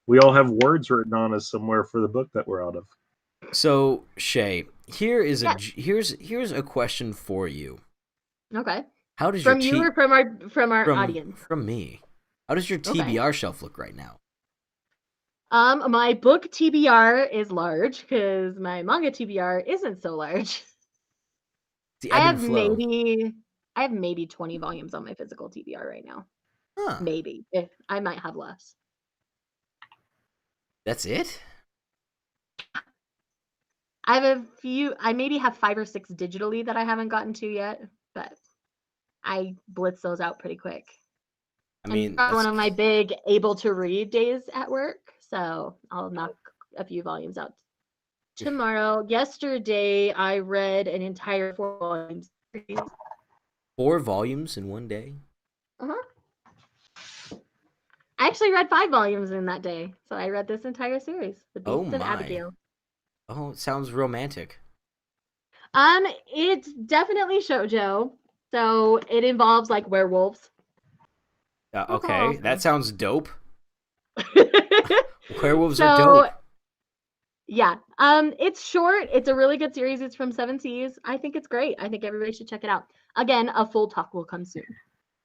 We all have words written on us somewhere for the book that we're out of. So, Shae, here's a question for you. Okay. How does from you or from our audience? From me. How does your TBR shelf look right now? My book TBR is large because my manga TBR isn't so large. I have maybe 20 volumes on my physical TBR right now. Huh. Maybe. I might have less. That's it? I have a few. I maybe have 5 or 6 digitally that I haven't gotten to yet, but I blitz those out pretty quick. I mean, that's one of my big able to read days at work, so I'll knock a few volumes out tomorrow. Yesterday, I read an entire 4 volumes. 4 volumes in one day? I actually read 5 volumes in that day, so I read this entire series, The Beast of Abigail. Oh, it sounds romantic. It's definitely shoujo, so it involves like werewolves. Okay, awesome. That sounds dope. Werewolves are dope. Yeah, it's short. It's a really good series. It's from 7 Seas. I think it's great. I think everybody should check it out. Again, a full talk will come soon.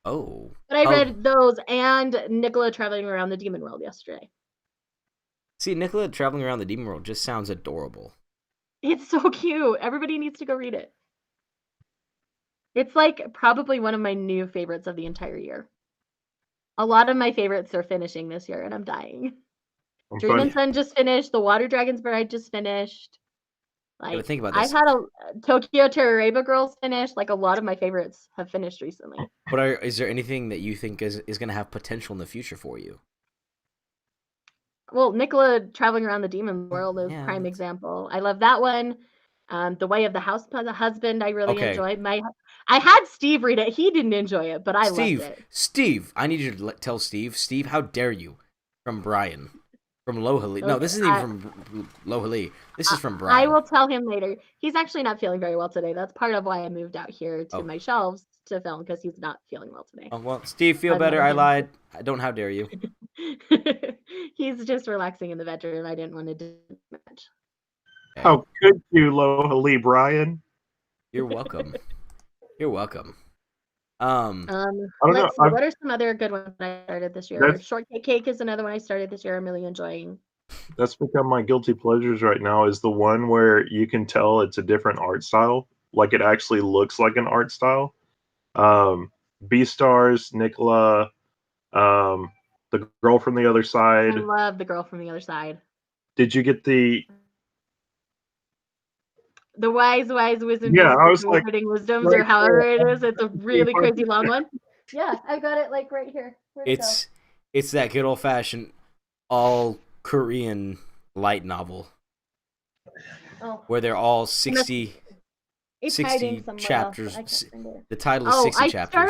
Oh. But I read those and Nicola Traveling Around the Demon World yesterday. See, Nicola Traveling Around the Demon World just sounds adorable. It's so cute. Everybody needs to go read it. It's like probably one of my new favorites of the entire year. A lot of my favorites are finishing this year, and I'm dying. Dream and Sun just finished. The Water Dragon's Bride just finished. Like, think about this. I've had a Tokyo Terroraba Girls finished. Like, a lot of my favorites have finished recently. But is there anything that you think is going to have potential in the future for you? Well, Nicola Traveling Around the Demon World is prime example. I love that one. The Way of the Husband, I really enjoyed. I had Steve read it. He didn't enjoy it, but I loved it. Steve, I need you to tell Steve. Steve, how dare you? From Brian. From Lohali. No, this isn't even from Lohali. This is from Brian. I will tell him later. He's actually not feeling very well today. That's part of why I moved out here to my shelves to film, because he's not feeling well today. Oh, well, Steve, feel better. I lied. How dare you? He's just relaxing in the bedroom. I didn't want to do much. Okay. How could you, Lohali, Brian? You're welcome. You're welcome. Let's see. What are some other good ones that I started this year? Shortcake Cake is another one I started this year. I'm really enjoying. That's become my guilty pleasures right now. Is the one where you can tell it's a different art style, like it actually looks like an art style. Um, Beastars, Nicola, the girl from the other I side. love the girl from the other side. Did you get the? The wise wisdom Yeah, I was like, comforting wisdoms, or right however there. it is. It's a really crazy long one. Yeah, I got it like right here. Where'd it go? It's that good old fashioned all Korean light novel Oh, where they're all 60 it's hiding 60 somewhere else. chapters. I can't find it. The title is Oh, 60 chapters.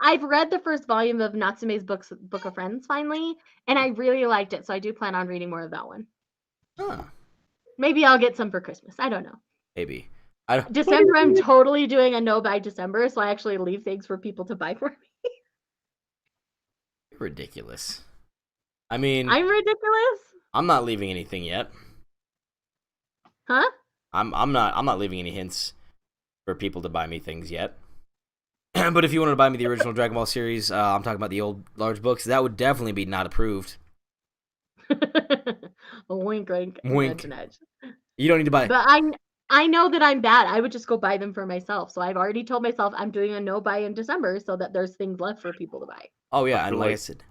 I've read the first volume of Natsume's Book of Friends finally, and I really liked it, so I do plan on reading more of that one. Huh, Maybe I'll get some for Christmas. I don't know. maybe. I don't. December, I'm totally doing a no buy December, so I actually leave things for people to buy for me. Ridiculous. I mean, I'm ridiculous? I'm not leaving anything yet. Huh? I'm not leaving any hints for people to buy me things yet. But if you wanted to buy me the original Dragon Ball series, I'm talking about the old large books. That would definitely be not approved. Wink, wink, Wink. nudge, nudge. You don't need to buy. But I know that I'm bad. I would just go buy them for myself. So I've already told myself I'm doing a no buy in December so that there's things left for people to buy. Oh yeah, I and feel like I like said,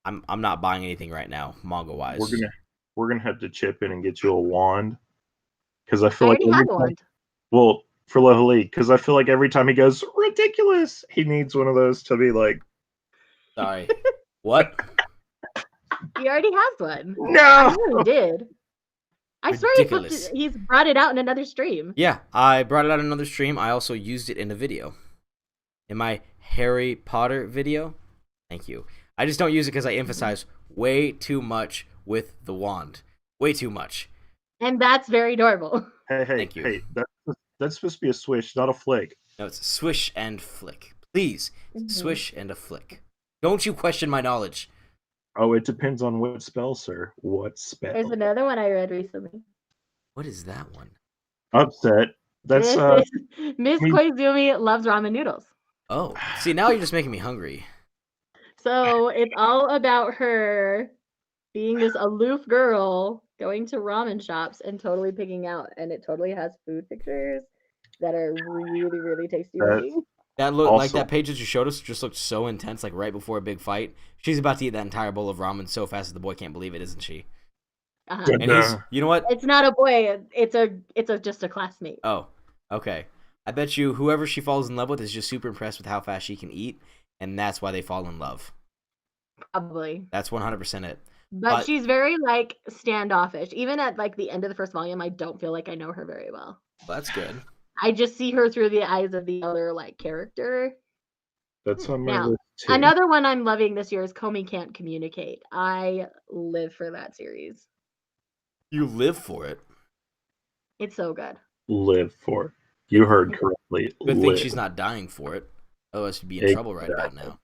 I'm not buying anything right now, manga wise. we're gonna have to chip in and get you a wand because I I feel like already have one. well, for Level E, because I feel like every time he goes ridiculous, he needs one of those to be like, Sorry. What? He already has one. I no. know he did. I swear Ridiculous. he's brought it out in another stream. Yeah, I brought it out in another stream. I also used it in a video. In my Harry Potter video. Thank you. I just don't use it because I emphasize way too much with the wand. Way too much. And that's very normal. Hey, Thank you. hey, that's supposed to be a swish, not a flick. No, it's swish and flick. Please, swish and a flick. Don't you question my knowledge. Oh, it depends on what spell, sir. What spell? There's another one I read recently. What is that one? Upset. That's Miss me- Koizumi loves ramen noodles. Oh, see, now you're just making me hungry. So it's all about her being this aloof girl going to ramen shops and totally picking out, and it totally has food pictures that are really, really tasty That- looking. That looked like Also- that page that you showed us just looked so intense, like right before a big fight. She's about to eat that entire bowl of ramen so fast that the boy can't believe it, isn't she? Uh-huh. And he's, you know what? It's not a boy. It's just a classmate. Oh, okay. I bet you whoever she falls in love with is just super impressed with how fast she can eat, and that's why they fall in love. Probably. That's 100% it. But she's very like standoffish. Even at like the end of the first volume, I don't feel like I know her very well. Well, that's good. I just see her through the eyes of the other like character. That's on my Now, list too. another one I'm loving this year is Comey Can't Communicate. I live for that series. You live for it. It's so good. Live for. You heard correctly. Good thing live. she's not dying for it. Otherwise, she'd be in trouble right about now.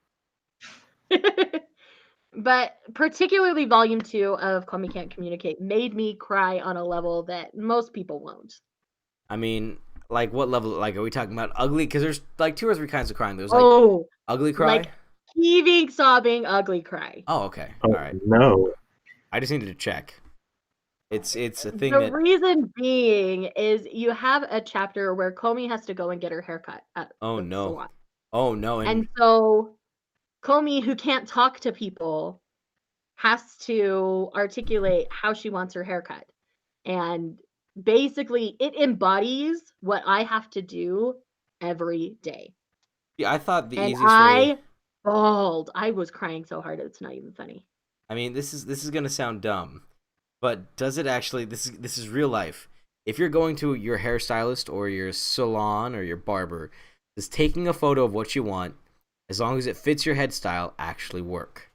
But particularly volume 2 of Comey Can't Communicate made me cry on a level that most people won't. I mean, like what level? Like, are we talking about ugly? Because there's like 2 or 3 kinds of crying. There's like ugly cry. Like heaving, sobbing, ugly cry. Oh, okay. Oh, All right. no. I just needed to check. It's a thing The reason being is you have a chapter where Comey has to go and get her haircut at the salon. Oh no. And so Comey, who can't talk to people, has to articulate how she wants her haircut. And basically, it embodies what I have to do every day. Yeah, I thought the and easiest I way. bawled. I was crying so hard it's not even funny. I mean, this is gonna sound dumb, but does it actually? This is real life. If you're going to your hairstylist or your salon or your barber, does taking a photo of what you want, as long as it fits your head style, actually work?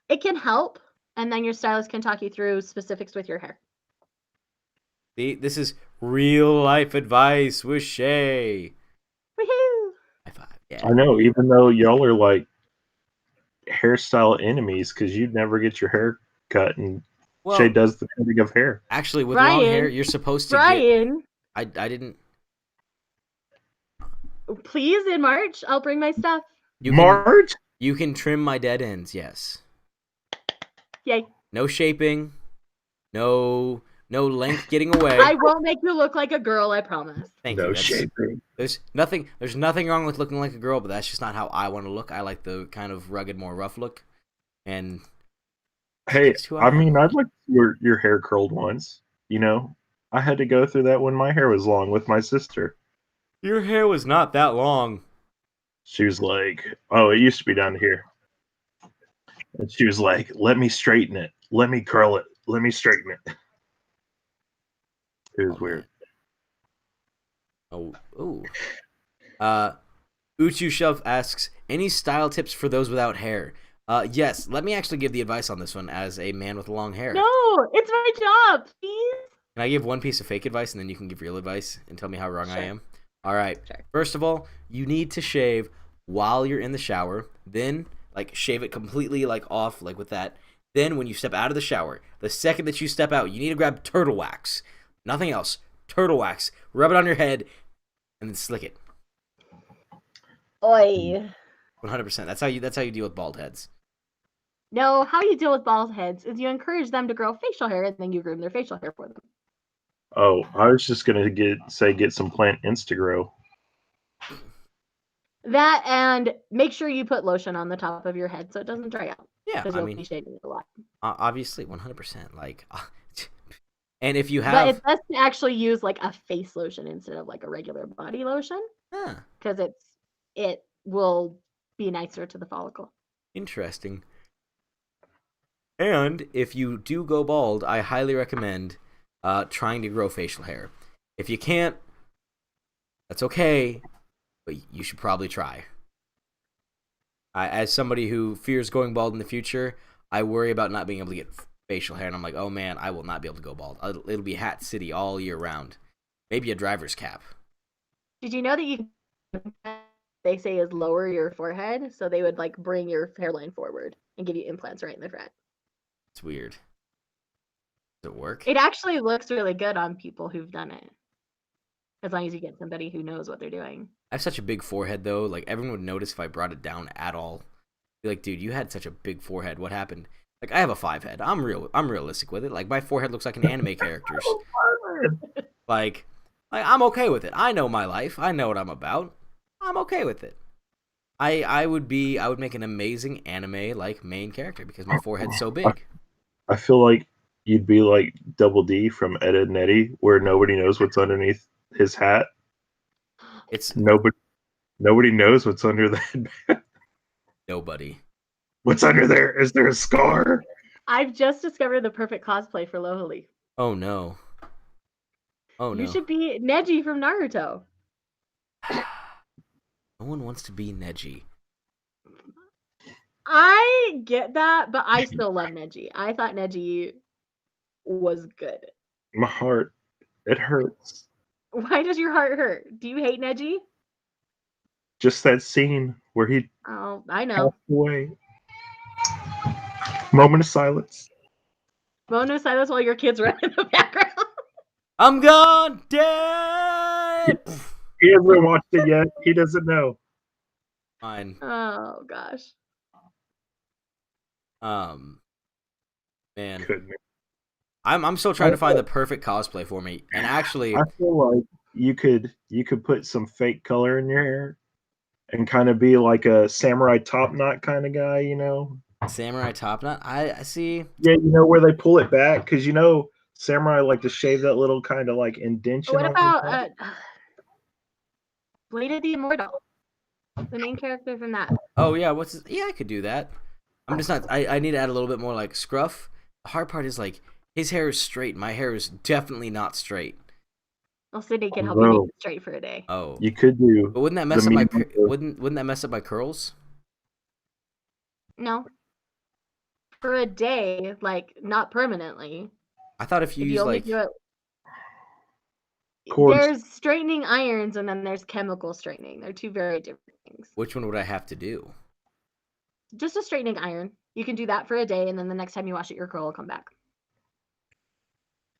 It can help, and then your stylist can talk you through specifics with your hair. See, this is real life advice with Shae. Woohoo! High five. Yeah. I know, even though y'all are like hairstyle enemies because you'd never get your hair cut and Well, Shae does the cutting of hair. actually, with long Brian, hair, you're supposed to Brian, get. I didn't. please, in March, I'll bring my stuff. Marge? You can trim my dead ends. Yes. Yay. No shaping. No length getting away. I won't make you look like a girl, I promise. Thank No you. That's shaping. there's nothing wrong with looking like a girl, but that's just not how I want to look. I like the kind of rugged, more rough look. And Hey, that's who I I am. mean, I'd like your hair curled once. You know, I had to go through that when my hair was long with my sister. Your hair was not that long. She was like, "Oh, it used to be down here," and she was like, "Let me straighten it. Let me curl it. Let me straighten it." It Oh was man. weird. Oh, ooh. Uh, Uchu Shelf asks, any style tips for those without hair? Yes. Let me actually give the advice on this one as a man with long hair. No, it's my job, please. Can I give one piece of fake advice and then you can give real advice and tell me how wrong I Sure. am? All right. Sure. First of all, you need to shave while you're in the shower. Then, like, shave it completely, like, off, like, with that. Then, when you step out of the shower, the second that you step out, you need to grab turtle wax. Nothing else. Turtle wax. Rub it on your head and then slick it. Oi. 100%. That's how you deal with bald heads. No, how you deal with bald heads is you encourage them to grow facial hair and then you groom their facial hair for them. Oh, I was just gonna get some plant Instagrow. That and make sure you put lotion on the top of your head so it doesn't dry out. Yeah, Because I you'll mean, be shaving it a lot. obviously, 100%. Like, and if you But have, it's best to actually use like a face lotion instead of like a regular body lotion. huh, Because it will be nicer to the follicle. interesting. And if you do go bald, I highly recommend trying to grow facial hair. If you can't, that's okay, but you should probably try. As somebody who fears going bald in the future, I worry about not being able to get facial hair, and I'm like, oh man, I will not be able to go bald. It'll be Hat City all year round. Maybe a driver's cap. Did you know that they say is lower your forehead, so they would like bring your hairline forward and give you implants right in the front. It's weird. Does it work? It actually looks really good on people who've done it. As long as you get somebody who knows what they're doing. I have such a big forehead though. Like everyone would notice if I brought it down at all. Be like, dude, you had such a big forehead. What happened? Like I have a 5 head. I'm realistic with it. Like my forehead looks like an anime character's. Like I'm okay with it. I know my life. I know what I'm about. I'm okay with it. I would make an amazing anime like main character because my forehead's so big. I feel like you'd be like Double D from Ed, Edd n Eddy, where nobody knows what's underneath his hat. It's Nobody knows what's under that. nobody. What's under there? Is there a scar? I've just discovered the perfect cosplay for Lohali. Oh no. Oh You no. should be Neji from Naruto. No one wants to be Neji. I get that, but I still love Neji. I thought Neji was good. My heart, it hurts. Why does your heart hurt? Do you hate Neji? Just that scene where he Oh, I know. passed away. Moment of silence. Mono silence while your kids run in the background. I'm gone dead. He hasn't watched it yet. He doesn't know. Fine. Oh gosh. Man, Goodness. I'm still trying to find the perfect cosplay for me. And actually, I feel like you could put some fake color in your hair and kind of be like a samurai top knot kind of guy, you know? samurai top knot. I see. Yeah, you know where they pull it back because you know samurai like to shave that little kind of like indention. What on about the Blade the Immortal? The main character from that. Oh yeah, yeah, I could do that. I'm just not. I need to add a little bit more like scruff. The hard part is like his hair is straight. My hair is definitely not straight. Well, Sydney can help you make it straight for a day. Oh, you could do. but wouldn't that mess up my wouldn't that mess up my curls? No. For a day, like not permanently. I thought if you If use you only like do it. Cords. There's straightening irons and then there's chemical straightening. They're two very different things. which one would I have to do? Just a straightening iron. You can do that for a day, and then the next time you wash it, your curl will come back.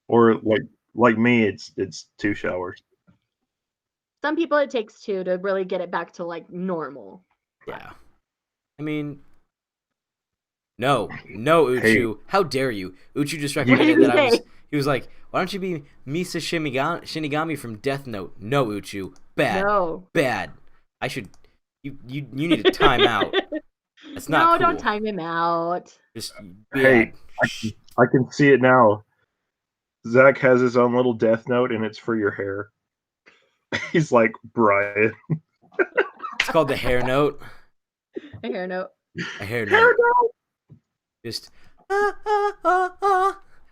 Or like me, it's 2 showers. Some people it takes 2 to really get it back to like normal. Yeah, I mean, No, Uchu. Hey. How dare you? Uchu just What did recommended he that I was. say? He was like, "Why don't you be Misa Shinigami from Death Note?" No, Uchu. Bad. No. Bad. I should. You need a timeout. That's not No, cool. don't time him out. Just Hey, bad. I can see it now. Zach has his own little death note, and it's for your hair. He's like, Brian. It's called the hair note. A hair note. A hair Hair note. note. Just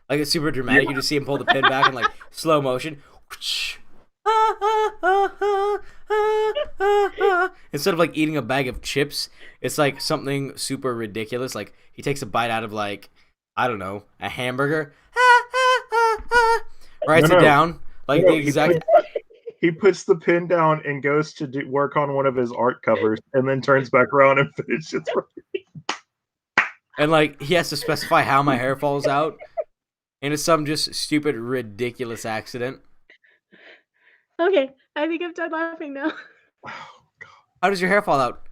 like it's super dramatic. You just see him pull the pin back in like slow motion. Instead of like eating a bag of chips, it's like something super ridiculous. Like he takes a bite out of like, I don't know, a hamburger. Writes it down. Like the exact. He puts the pin down and goes to work on one of his art covers, and then turns back around and finishes. And like he has to specify how my hair falls out, and it's some just stupid, ridiculous accident. Okay, I think I'm done laughing now. How does your hair fall out?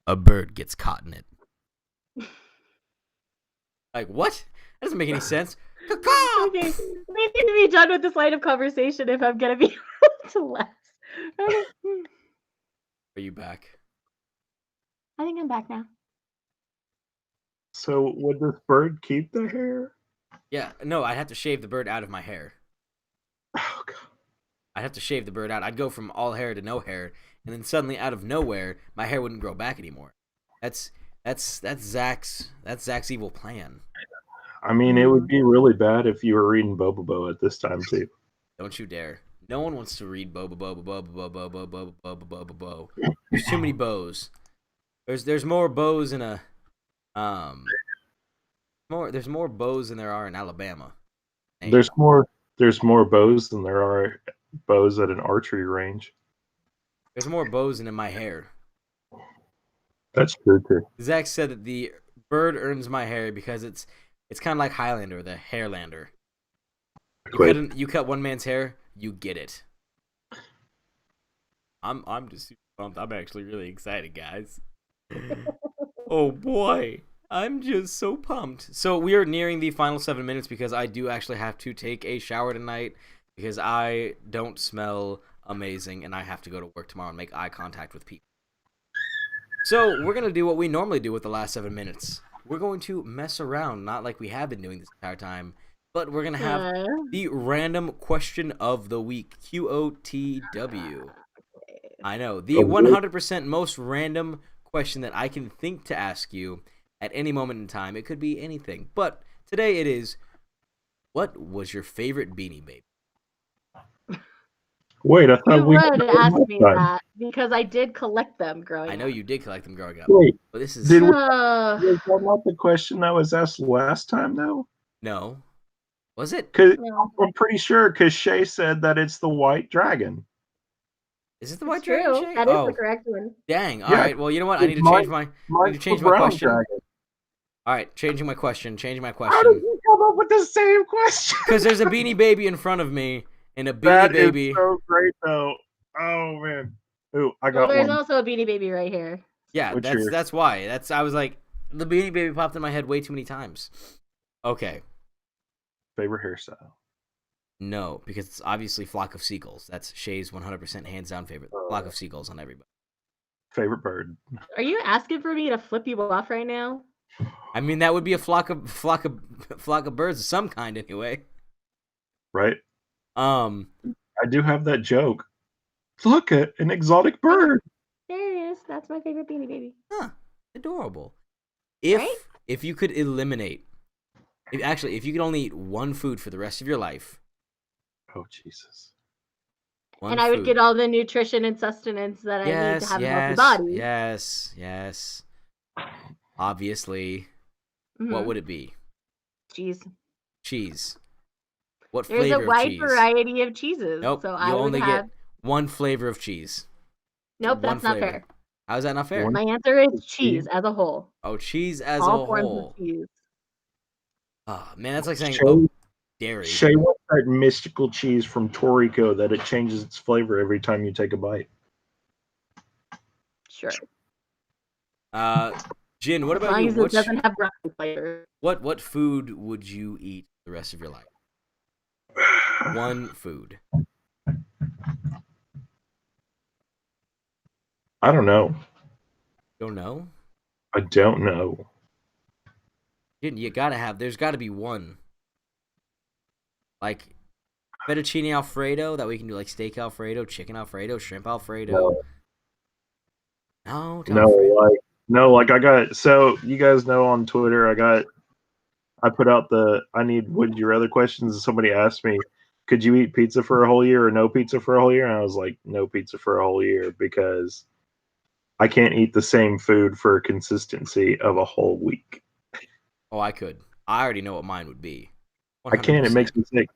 A bird gets caught in it. Like what? That doesn't make any sense. Okay, we need to be done with this line of conversation if I'm gonna be able to last. Okay. Are you back? I think I'm back now. So would this bird keep the hair? Yeah, no, I'd have to shave the bird out of my hair. Oh god. I'd have to shave the bird out. I'd go from all hair to no hair, and then suddenly out of nowhere, my hair wouldn't grow back anymore. That's Zach's evil plan. I mean, it would be really bad if you were reading Bobobo at this time too. Don't you dare. No one wants to read Bo. There's too many bows. There's more bows in a there's more bows than there are in Alabama. Dang. There's more bows than there are bows at an archery range. There's more bows than in my hair. That's true too. Zach said that the bird earns my hair because it's kind of like Highlander, the Hairlander. You cut one man's hair, you get it. I'm just super pumped. I'm actually really excited, guys. Oh boy, I'm just so pumped. So we are nearing the final 7 minutes because I do actually have to take a shower tonight because I don't smell amazing and I have to go to work tomorrow and make eye contact with people. So we're gonna do what we normally do with the last 7 minutes. We're going to mess around, not like we have been doing this entire time, but we're gonna have the random question of the week, QOTW. I know, the 100% most random question that I can think to ask you at any moment in time. It could be anything, but today it is, what was your favorite Beanie Baby? Wait, I thought You would ask me that because I did collect them growing up. I know you did collect them growing up. Wait, but this is was that not the question that was asked last time though? No. Was it? Because I'm pretty sure because Shae said that it's the white dragon. Is it the white dragon? Shae? That is the correct one. Dang. All right. Well, you know what? I need to change my question. Dragon. All right, changing my question. How did you come up with the same question? Because there's a Beanie Baby in front of me, and a Beanie Baby. That is so great, though. Oh man. Ooh, I got there's one. also a Beanie Baby right here. Yeah, that's why. I was like, the Beanie Baby popped in my head way too many times. Okay. Favorite hairstyle? No, because it's obviously Flock of Seagulls. That's Shae's 100% hands down favorite. Flock of Seagulls on everybody. Favorite bird? Are you asking for me to flip you off right now? I mean, that would be a flock of birds of some kind, anyway. Right. I do have that joke. Look at an exotic bird. There it is. That's my favorite Beanie Baby. Huh. Adorable. If you could eliminate, if you could only eat one food for the rest of your life. Oh Jesus. I would get all the nutrition and sustenance that I need to have a healthy body. Yes. Obviously. Mm-hmm. What would it be? Cheese. What flavor of cheese? There's a wide variety of cheeses. Nope. So you only get one flavor of cheese. Nope, that's not fair. How is that not fair? My answer is cheese as a whole. Oh, cheese as all a forms whole. Of cheese. Oh, man, that's like saying dairy. Shae wants that mystical cheese from Toriko that it changes its flavor every time you take a bite. Sure. Jin, what As about long you? as it doesn't have broccoli flavor. What food would you eat the rest of your life? One food. I don't know. Don't know? I don't know. Jin, you gotta have. There's gotta be one. Like fettuccine alfredo that we can do, like steak alfredo, chicken alfredo, shrimp alfredo. No, No, to no, alfredo. like I got. So you guys know on Twitter, I put out the I need would you rather questions, and somebody asked me, could you eat pizza for a whole year or no pizza for a whole year? And I was like, no pizza for a whole year because I can't eat the same food for a consistency of a whole week. Oh, I could. I already know what mine would be. I can't. It 100%. makes me sick.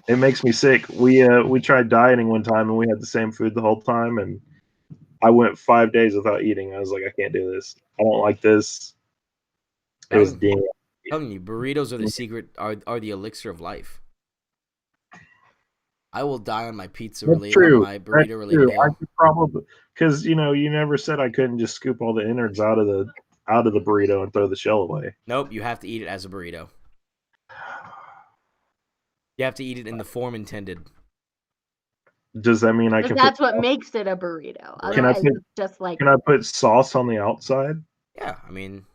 It makes me sick. We tried dieting one time and we had the same food the whole time, and I went 5 days without eating. I was like, I can't do this. I don't like this. It was Telling, damn. telling you, burritos are the secret. Are the elixir of life. I will die on my That's true. my That's burrito related true. I hill. could probably because you never said I couldn't just scoop all the innards out of the burrito and throw the shell away. Nope, you have to eat it as a burrito. You have to eat it in the form intended. Does that mean I Because can put that's what makes it a burrito. can I Otherwise, put it's just like can I put sauce on the outside? Yeah, I mean,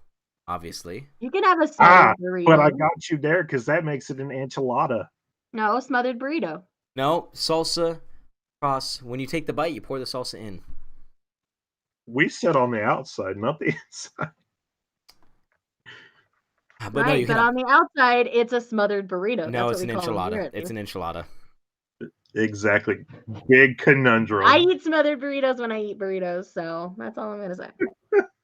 obviously. you can have a Ah, smothered but I burrito. got you there because that makes it an enchilada. No, smothered burrito. No, salsa, cross. When you take the bite, you pour the salsa in. We said on the outside, not the inside. But no, Right, you but can have. on the outside, it's a smothered burrito. No, That's what it's we an call them here enchilada. at It's least. an enchilada. Exactly. Big conundrum. I eat smothered burritos when I eat burritos, so that's all I'm gonna say.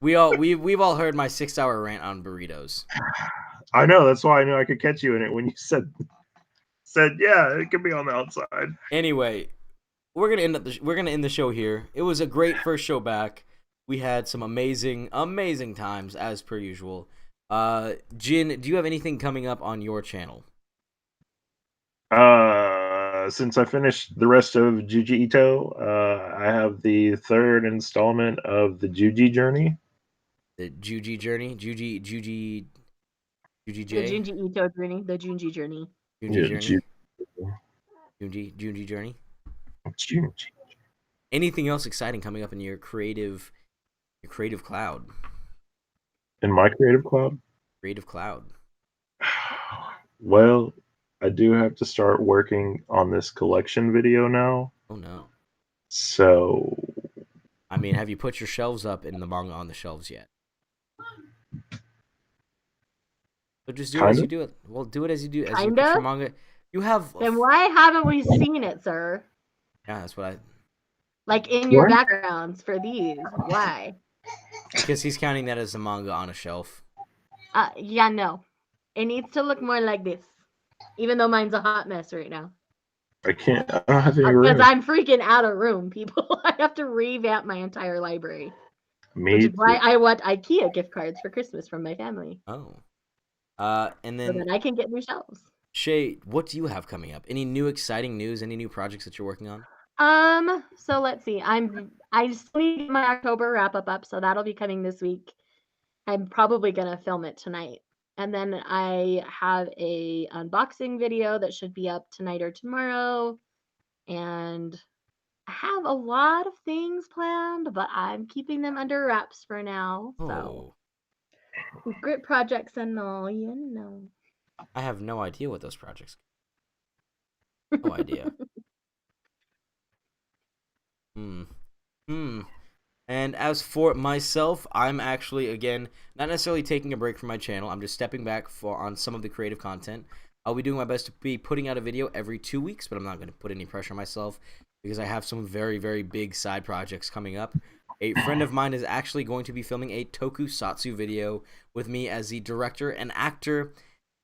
We've all heard my 6 hour rant on burritos. I know. That's why I knew I could catch you in it when you said yeah, it could be on the outside. Anyway, we're gonna end the show here. It was a great first show back. We had some amazing times as per usual. Jin, do you have anything coming up on your channel? Since I finished the rest of Juji Ito, I have the third installment of the Juji Journey. The Juji journey, Juji The J, Junji Ito journey, the Junji journey. Junji Yeah, journey, Junji journey. Juji. Anything else exciting coming up in your creative cloud? In my creative cloud? Creative cloud. Well, I do have to start working on this collection video now. Oh no. So I mean, have you put your shelves up in the manga on the shelves yet? So just do it kind as you of. do it. Well, do it as you do as you put Kinda? your manga. You have. Then why haven't we seen it, sir? Yeah, that's what I. Like in your What? backgrounds for these. Why? Because he's counting that as a manga on a shelf. Yeah, no. It needs to look more like this. Even though mine's a hot mess right now. I can't. I don't have any Because room. I'm freaking out of room, people. I have to revamp my entire library. Me Which is too. why I want IKEA gift cards for Christmas from my family. Oh. And So then that I can get new shelves. Shae, what do you have coming up? Any new exciting news? Any new projects that you're working on? So let's see. I still need to get my October wrap up, so that'll be coming this week. I'm probably gonna film it tonight. And then I have a unboxing video that should be up tonight or tomorrow. And I have a lot of things planned, but I'm keeping them under wraps for now. So secret projects and all, you know. I have no idea what those projects. No idea. And as for myself, I'm actually, again, not necessarily taking a break from my channel. I'm just stepping back on some of the creative content. I'll be doing my best to be putting out a video every 2 weeks, but I'm not going to put any pressure on myself because I have some very, very big side projects coming up. A friend of mine is actually going to be filming a tokusatsu video with me as the director and actor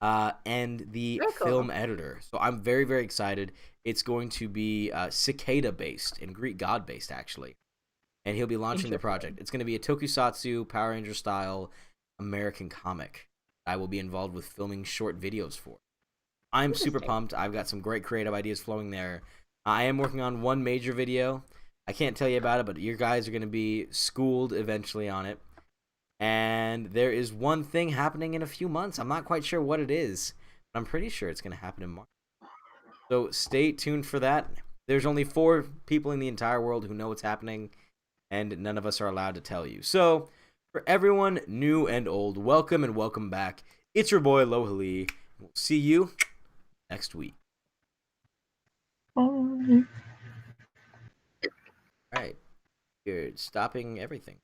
and the Very cool. film editor. So I'm very, very excited. It's going to be cicada-based and Greek god-based, actually. And he'll be launching the project. It's going to be a tokusatsu, Power Ranger style American comic I will be involved with filming short videos for. I'm super pumped. I've got some great creative ideas flowing there. I am working on one major video. I can't tell you about it, but your guys are going to be schooled eventually on it. And there is one thing happening in a few months. I'm not quite sure what it is, but I'm pretty sure it's going to happen in March. So stay tuned for that. There's only 4 people in the entire world who know what's happening, and none of us are allowed to tell you. So, for everyone new and old, welcome and welcome back. It's your boy Lohali. We'll see you next week. Bye. All right. You're stopping everything.